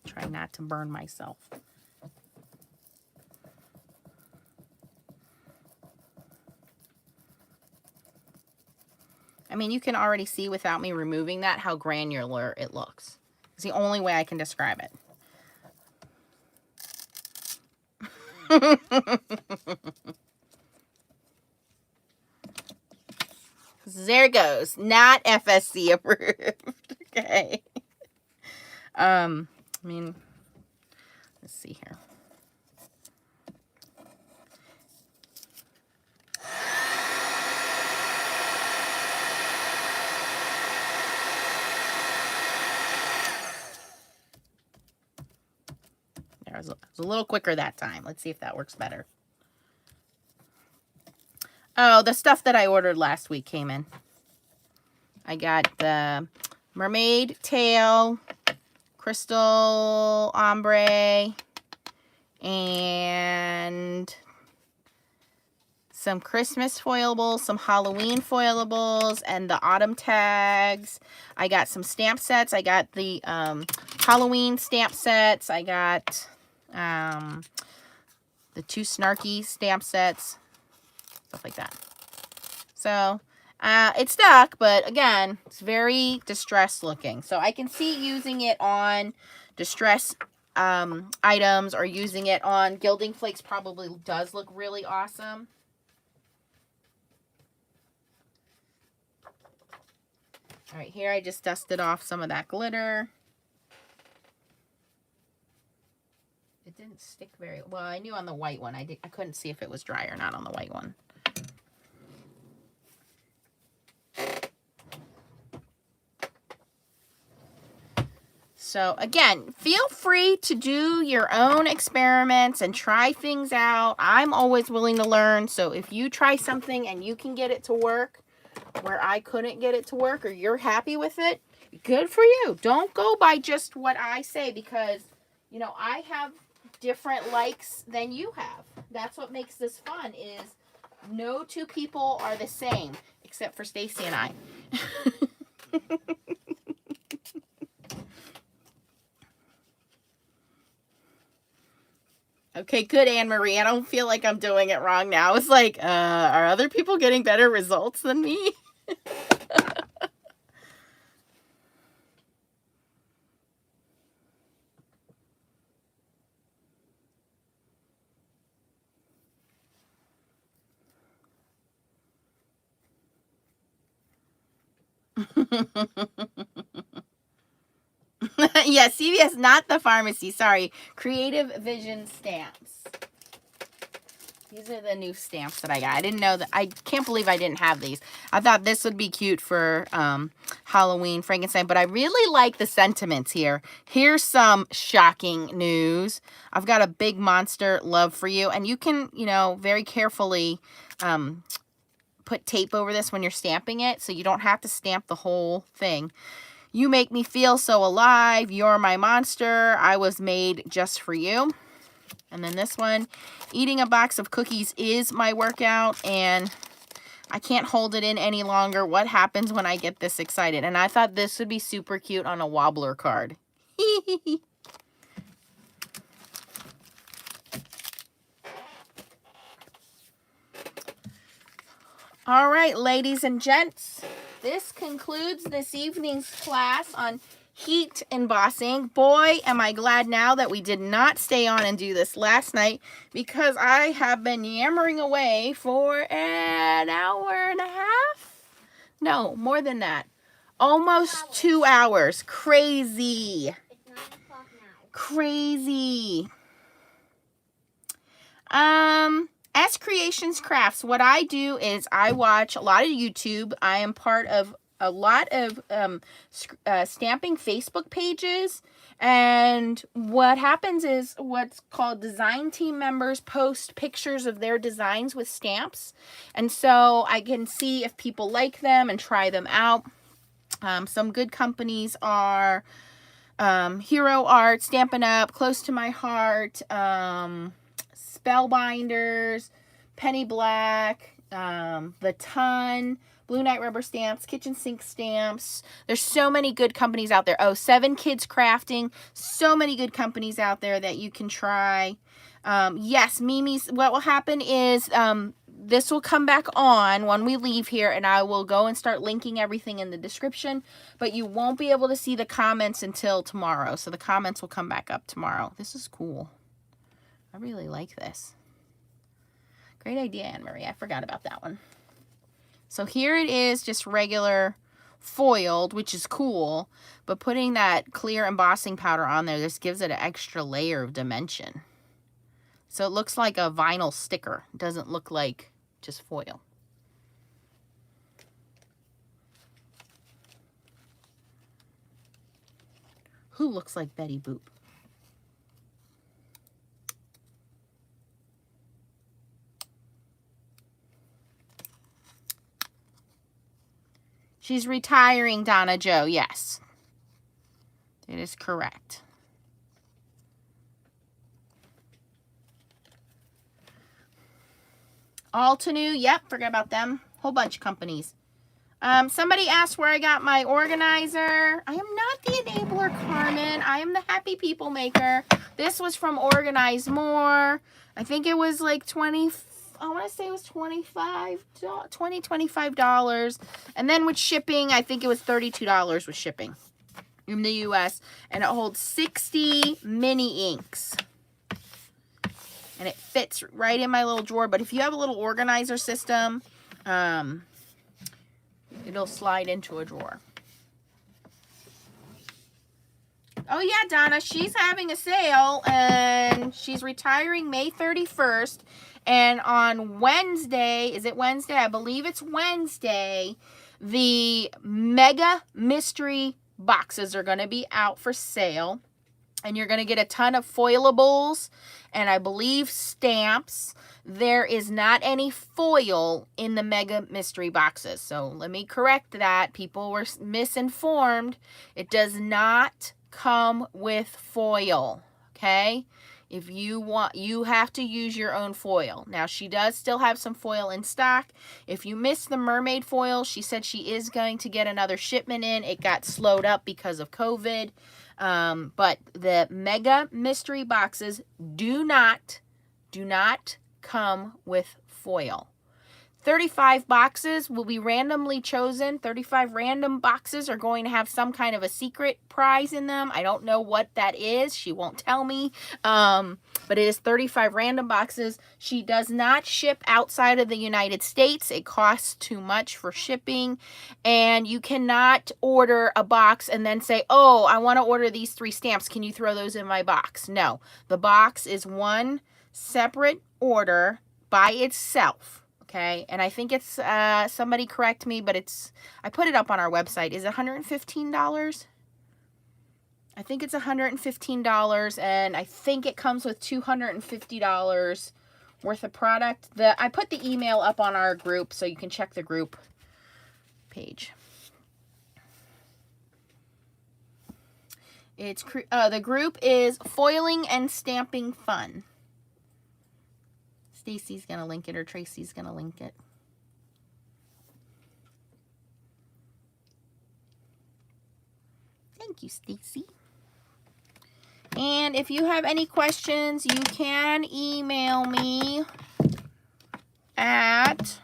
Speaker 1: Try not to burn myself. mean, you can already see without me removing that how granular it looks. It's the only way I can describe it. There it goes. Not FSC approved. Okay. I mean, let's see here. There, it was a little quicker that time. Let's see if that works better. Oh, the stuff that I ordered last week came in. I got the mermaid tail, crystal ombre, and some Christmas foilables, some Halloween foilables, and the autumn tags. I got some stamp sets. I got the Halloween stamp sets. I got the 2 snarky stamp sets. Stuff like that. So it's stuck, but again, it's very distressed looking. So I can see using it on distress items, or using it on gilding flakes probably does look really awesome. All right, here I just dusted off some of that glitter. It didn't stick very well. I knew on the white one. I couldn't see if it was dry or not on the white one. So again, feel free to do your own experiments and try things out. I'm always willing to learn. So if you try something and you can get it to work where I couldn't get it to work, or you're happy with it, good for you. Don't go by just what I say, because, you know, I have different likes than you have. That's what makes this fun, is no 2 people are the same, except for Stacy and I. Okay, good, Anne-Marie. I don't feel like I'm doing it wrong now. It's like, are other people getting better results than me? Yeah, CVS, not the pharmacy. Sorry. Creative Vision stamps. These are the new stamps that I got. I didn't know that. I can't believe I didn't have these. I thought this would be cute for Halloween Frankenstein, but I really like the sentiments here. Here's some shocking news. I've got a big monster love for you, and you can, you know, very carefully put tape over this when you're stamping it, so you don't have to stamp the whole thing. You make me feel so alive. You're my monster. I was made just for you. And then this one, eating a box of cookies is my workout, and I can't hold it in any longer. What happens when I get this excited? And I thought this would be super cute on a wobbler card. All right, ladies and gents, this concludes this evening's class on heat embossing. Boy, am I glad now that we did not stay on and do this last night, because I have been yammering away for an hour and a half. No, more than that. Almost 2 hours. Crazy.
Speaker 2: It's 9 o'clock now.
Speaker 1: Crazy. As Creations Crafts, what I do is I watch a lot of YouTube. I am part of a lot of stamping Facebook pages, and what happens is what's called design team members post pictures of their designs with stamps, and so I can see if people like them and try them out. Some good companies are Hero Art, Stampin' Up, Close to My Heart, Spellbinders, Penny Black, The Ton, Blue Night Rubber Stamps, Kitchen Sink Stamps. There's so many good companies out there. Oh, 7 Kids Crafting. So many good companies out there that you can try. Yes, Mimi's. What will happen is this will come back on when we leave here, and I will go and start linking everything in the description, but you won't be able to see the comments until tomorrow. So the comments will come back up tomorrow. This is cool. I really like this. Great idea, Anne-Marie. I forgot about that one. So here it is, just regular foiled, which is cool, but putting that clear embossing powder on there, this gives it an extra layer of dimension. So it looks like a vinyl sticker. It doesn't look like just foil. Who looks like Betty Boop? She's retiring, Donna Joe. Yes. It is correct. Altenew, yep, forget about them. Whole bunch of companies. Somebody asked where I got my organizer. I am not the enabler, Carmen. I am the happy people maker. This was from Organize More. I think it was like I want to say it was $25. And then with shipping, I think it was $32 with shipping in the US. And it holds 60 mini inks. And it fits right in my little drawer. But if you have a little organizer system, it'll slide into a drawer. Oh yeah, Donna, she's having a sale and she's retiring May 31st. And on Wednesday, is it Wednesday? I believe it's Wednesday. The mega mystery boxes are going to be out for sale. And you're going to get a ton of foilables and I believe stamps. There is not any foil in the mega mystery boxes. So let me correct that. People were misinformed. It does not come with foil. Okay? If you want, you have to use your own foil. Now, she does still have some foil in stock. If you missed the mermaid foil, she said she is going to get another shipment in. It got slowed up because of COVID. But the mega mystery boxes do not come with foil. 35 boxes will be randomly chosen. 35 random boxes are going to have some kind of a secret prize in them. I don't know what that is. She won't tell me. But it is 35 random boxes. She does not ship outside of the United States. It costs too much for shipping. And you cannot order a box and then say, oh, I want to order these 3 stamps. Can you throw those in my box? No. The box is one separate order by itself. Okay, and I think it's, somebody correct me, but it's, I put it up on our website. Is it $115? I think it's $115, and I think it comes with $250 worth of product. I put the email up on our group, so you can check the group page. It's the group is Foiling and Stamping Fun. Stacy's going to link it, or Tracy's going to link it. Thank you, Stacy. And if you have any questions, you can email me at...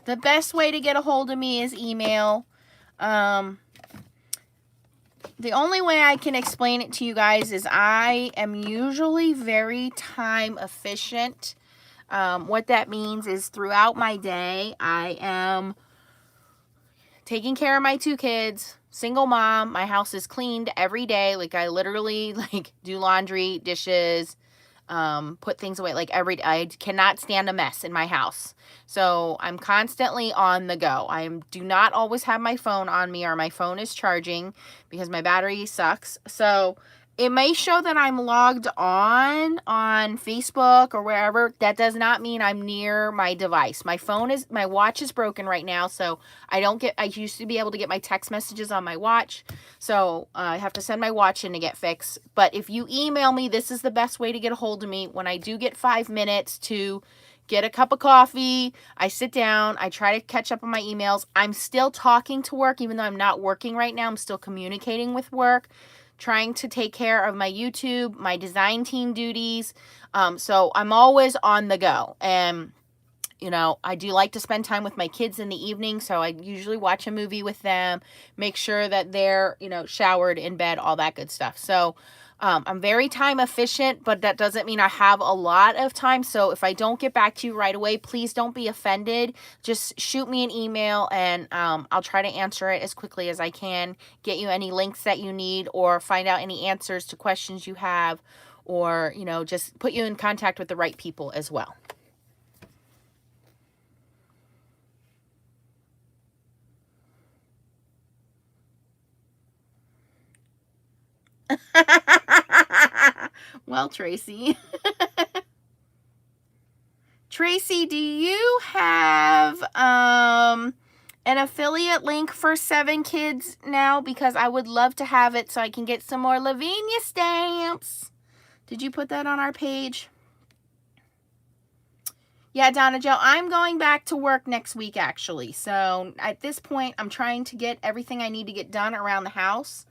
Speaker 1: The best way to get a hold of me is email. The only way I can explain it to you guys is I am usually very time efficient. What that means is throughout my day, I am taking care of my 2 kids, single mom. My house is cleaned every day. Like I literally do laundry, dishes, put things away like every day. I cannot stand a mess in my house. So I'm constantly on the go. I do not always have my phone on me, or my phone is charging because my battery sucks. So it may show that I'm logged on Facebook or wherever. That does not mean I'm near my device. My watch is broken right now, so I used to be able to get my text messages on my watch, so I have to send my watch in to get fixed. But if you email me, this is the best way to get a hold of me. When I do get 5 minutes to get a cup of coffee, I sit down, I try to catch up on my emails. I'm still talking to work, even though I'm not working right now. I'm still communicating with work. trying to take care of my YouTube, my design team duties. So I'm always on the go. And, you know, I do like to spend time with my kids in the evening. So I usually watch a movie with them, make sure that they're, you know, showered, in bed, all that good stuff. So I'm very time efficient, but that doesn't mean I have a lot of time. So if I don't get back to you right away, please don't be offended. Just shoot me an email and I'll try to answer it as quickly as I can, get you any links that you need, or find out any answers to questions you have, or, you know, just put you in contact with the right people as well. Well, Tracy. Tracy, do you have an affiliate link for 7 Kids now? Because I would love to have it so I can get some more Lavinia stamps. Did you put that on our page? Yeah, Donna Joe, I'm going back to work next week, actually. So at this point, I'm trying to get everything I need to get done around the house.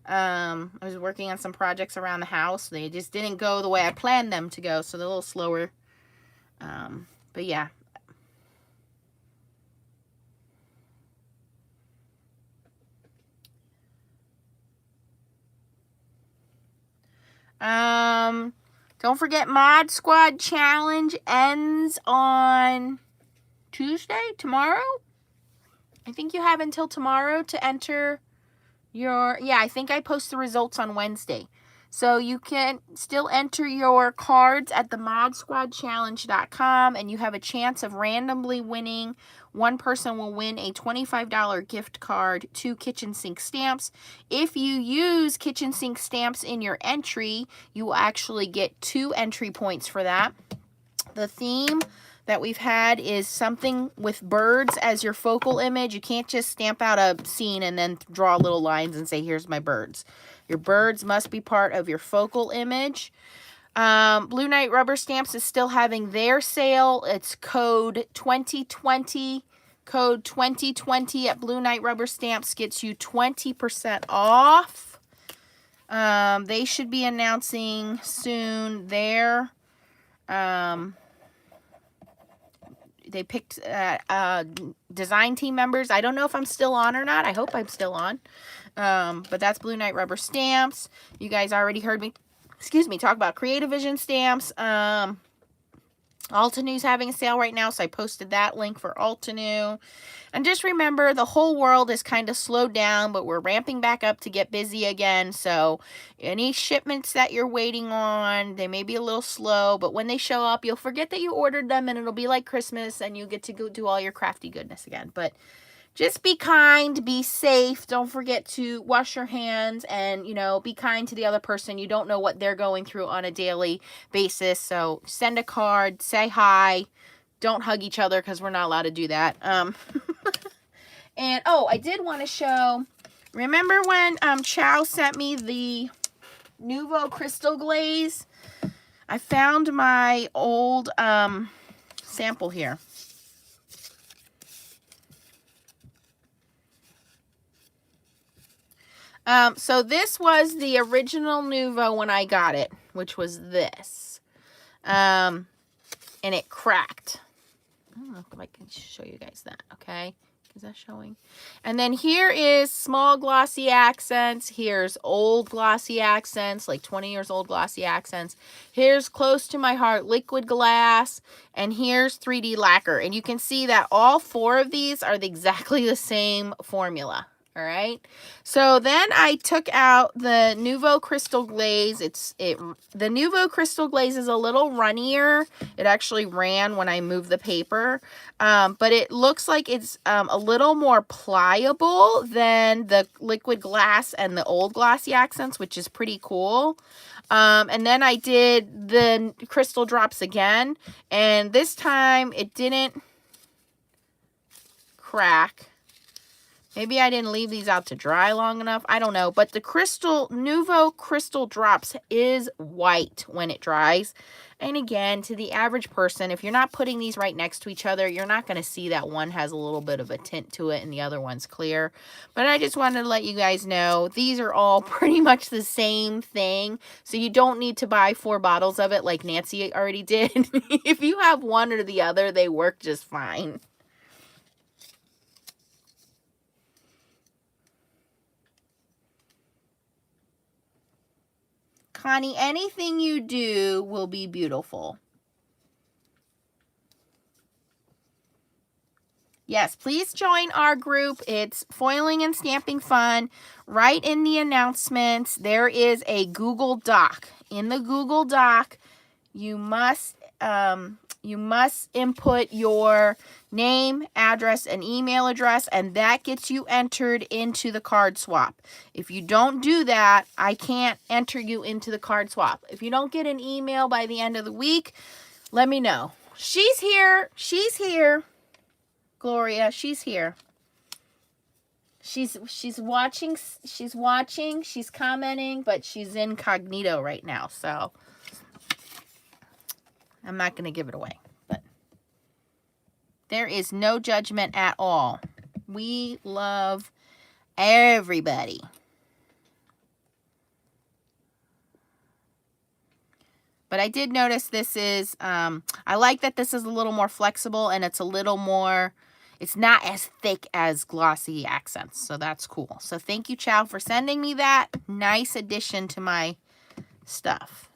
Speaker 1: I was working on some projects around the house. They just didn't go the way I planned them to go, so they're a little slower. But yeah. Don't forget, Mod Squad Challenge ends on Tuesday, tomorrow. I think you have until tomorrow to enter your, yeah, I think I post the results on Wednesday. So you can still enter your cards at the modsquadchallenge.com, and you have a chance of randomly winning. One person will win a $25 gift card to Kitchen Sink Stamps. If you use Kitchen Sink Stamps in your entry, you will actually get 2 entry points for that. The theme that we've had is something with birds as your focal image. You can't just stamp out a scene and then draw little lines and say, here's my birds. Your birds must be part of your focal image. Blue Knight Rubber Stamps is still having their sale. It's code 2020. Code 2020 at Blue Knight Rubber Stamps gets you 20% off. They should be announcing soon their... they picked design team members. I don't know if I'm still on or not. I hope I'm still on. But that's Blue Knight Rubber Stamps. You guys already heard me, talk about Creative Vision Stamps. Altenews having a sale right now, so I posted that link for Altenew. And just remember, the whole world is kind of slowed down, but we're ramping back up to get busy again. So any shipments that you're waiting on, they may be a little slow, but when they show up, you'll forget that you ordered them, and it'll be like Christmas, and you get to go do all your crafty goodness again. But just be kind, be safe. Don't forget to wash your hands and, you know, be kind to the other person. You don't know what they're going through on a daily basis. So send a card, say hi. Don't hug each other because we're not allowed to do that. And, oh, I did want to show, remember when Chow sent me the Nouveau Crystal Glaze? I found my old sample here. So this was the original Nouveau when I got it, which was this. And it cracked. I don't know if I can show you guys that, okay? Is that showing? And then here is small glossy accents. Here's old glossy accents, like 20 years old glossy accents. Here's close to my heart liquid glass. And here's 3D lacquer. And you can see that all 4 of these are exactly the same formula. All right. So then I took out the Nouveau Crystal Glaze. The Nouveau Crystal Glaze is a little runnier. It actually ran when I moved the paper. But it looks like it's a little more pliable than the liquid glass and the old glossy accents, which is pretty cool. And then I did the crystal drops again. And this time it didn't crack. Maybe I didn't leave these out to dry long enough. I don't know. But the Nuvo Crystal Drops is white when it dries. And again, to the average person, if you're not putting these right next to each other, you're not going to see that one has a little bit of a tint to it and the other one's clear. But I just wanted to let you guys know, these are all pretty much the same thing. So you don't need to buy 4 bottles of it like Nancy already did. If you have one or the other, they work just fine. Connie, anything you do will be beautiful. Yes, please join our group. It's Foiling and Stamping Fun. Right in the announcements, there is a Google Doc. In the Google Doc, you must input your name, address, and email address, and that gets you entered into the card swap. If you don't do that, I can't enter you into the card swap. If you don't get an email by the end of the week, let me know. She's here. She's here. Gloria, she's here. She's watching, she's commenting, but she's incognito right now, so I'm not going to give it away. But there is no judgment at all. We love everybody. But I did notice this is, I like that this is a little more flexible and it's a little more, it's not as thick as Glossy Accents. So that's cool. So thank you, Chow, for sending me that. Nice addition to my stuff.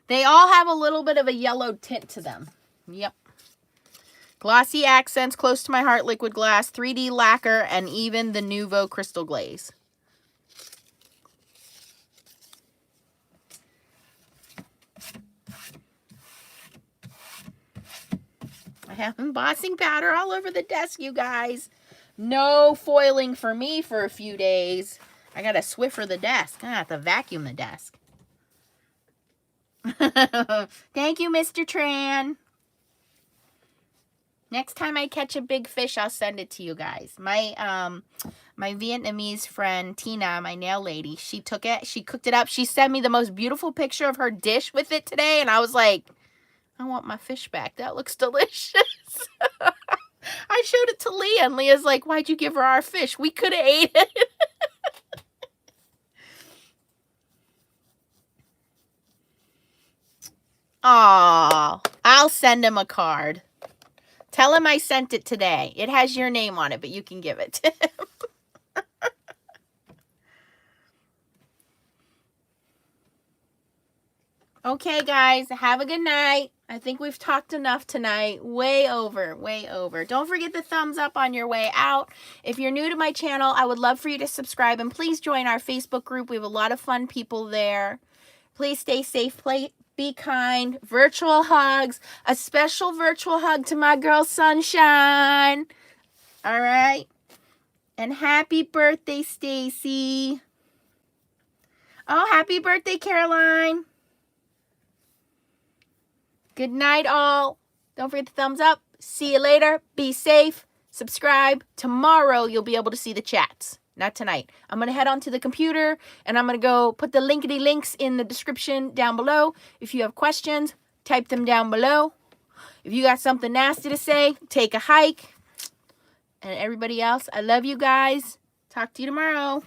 Speaker 1: They all have a little bit of a yellow tint to them. Yep. Glossy Accents, Close to My Heart Liquid Glass, 3D Lacquer, and even the Nuvo Crystal Glaze. I have embossing powder all over the desk, you guys. No foiling for me for a few days. I got to Swiffer the desk. I have to vacuum the desk. Thank you, Mr. Tran. Next time I catch a big fish, I'll send it to you guys. My Vietnamese friend, Tina, my nail lady, she took it. She cooked it up. She sent me the most beautiful picture of her dish with it today. And I was like, I want my fish back. That looks delicious. I showed it to Leah, and Leah's like, why'd you give her our fish? We could have ate it. Aw, I'll send him a card. Tell him I sent it today. It has your name on it, but you can give it to him. Okay, guys, have a good night. I think we've talked enough tonight. Way over, way over. Don't forget the thumbs up on your way out. If you're new to my channel, I would love for you to subscribe, and please join our Facebook group. We have a lot of fun people there. Please stay safe, be kind. Virtual hugs. A special virtual hug to my girl Sunshine. All right. And happy birthday, Stacy. Oh, happy birthday, Caroline. Good night, all. Don't forget the thumbs up. See you later. Be safe. Subscribe. Tomorrow, you'll be able to see the chats. Not tonight. I'm going to head onto the computer, and I'm going to go put the linkity links in the description down below. If you have questions, type them down below. If you got something nasty to say, take a hike. And everybody else, I love you guys. Talk to you tomorrow.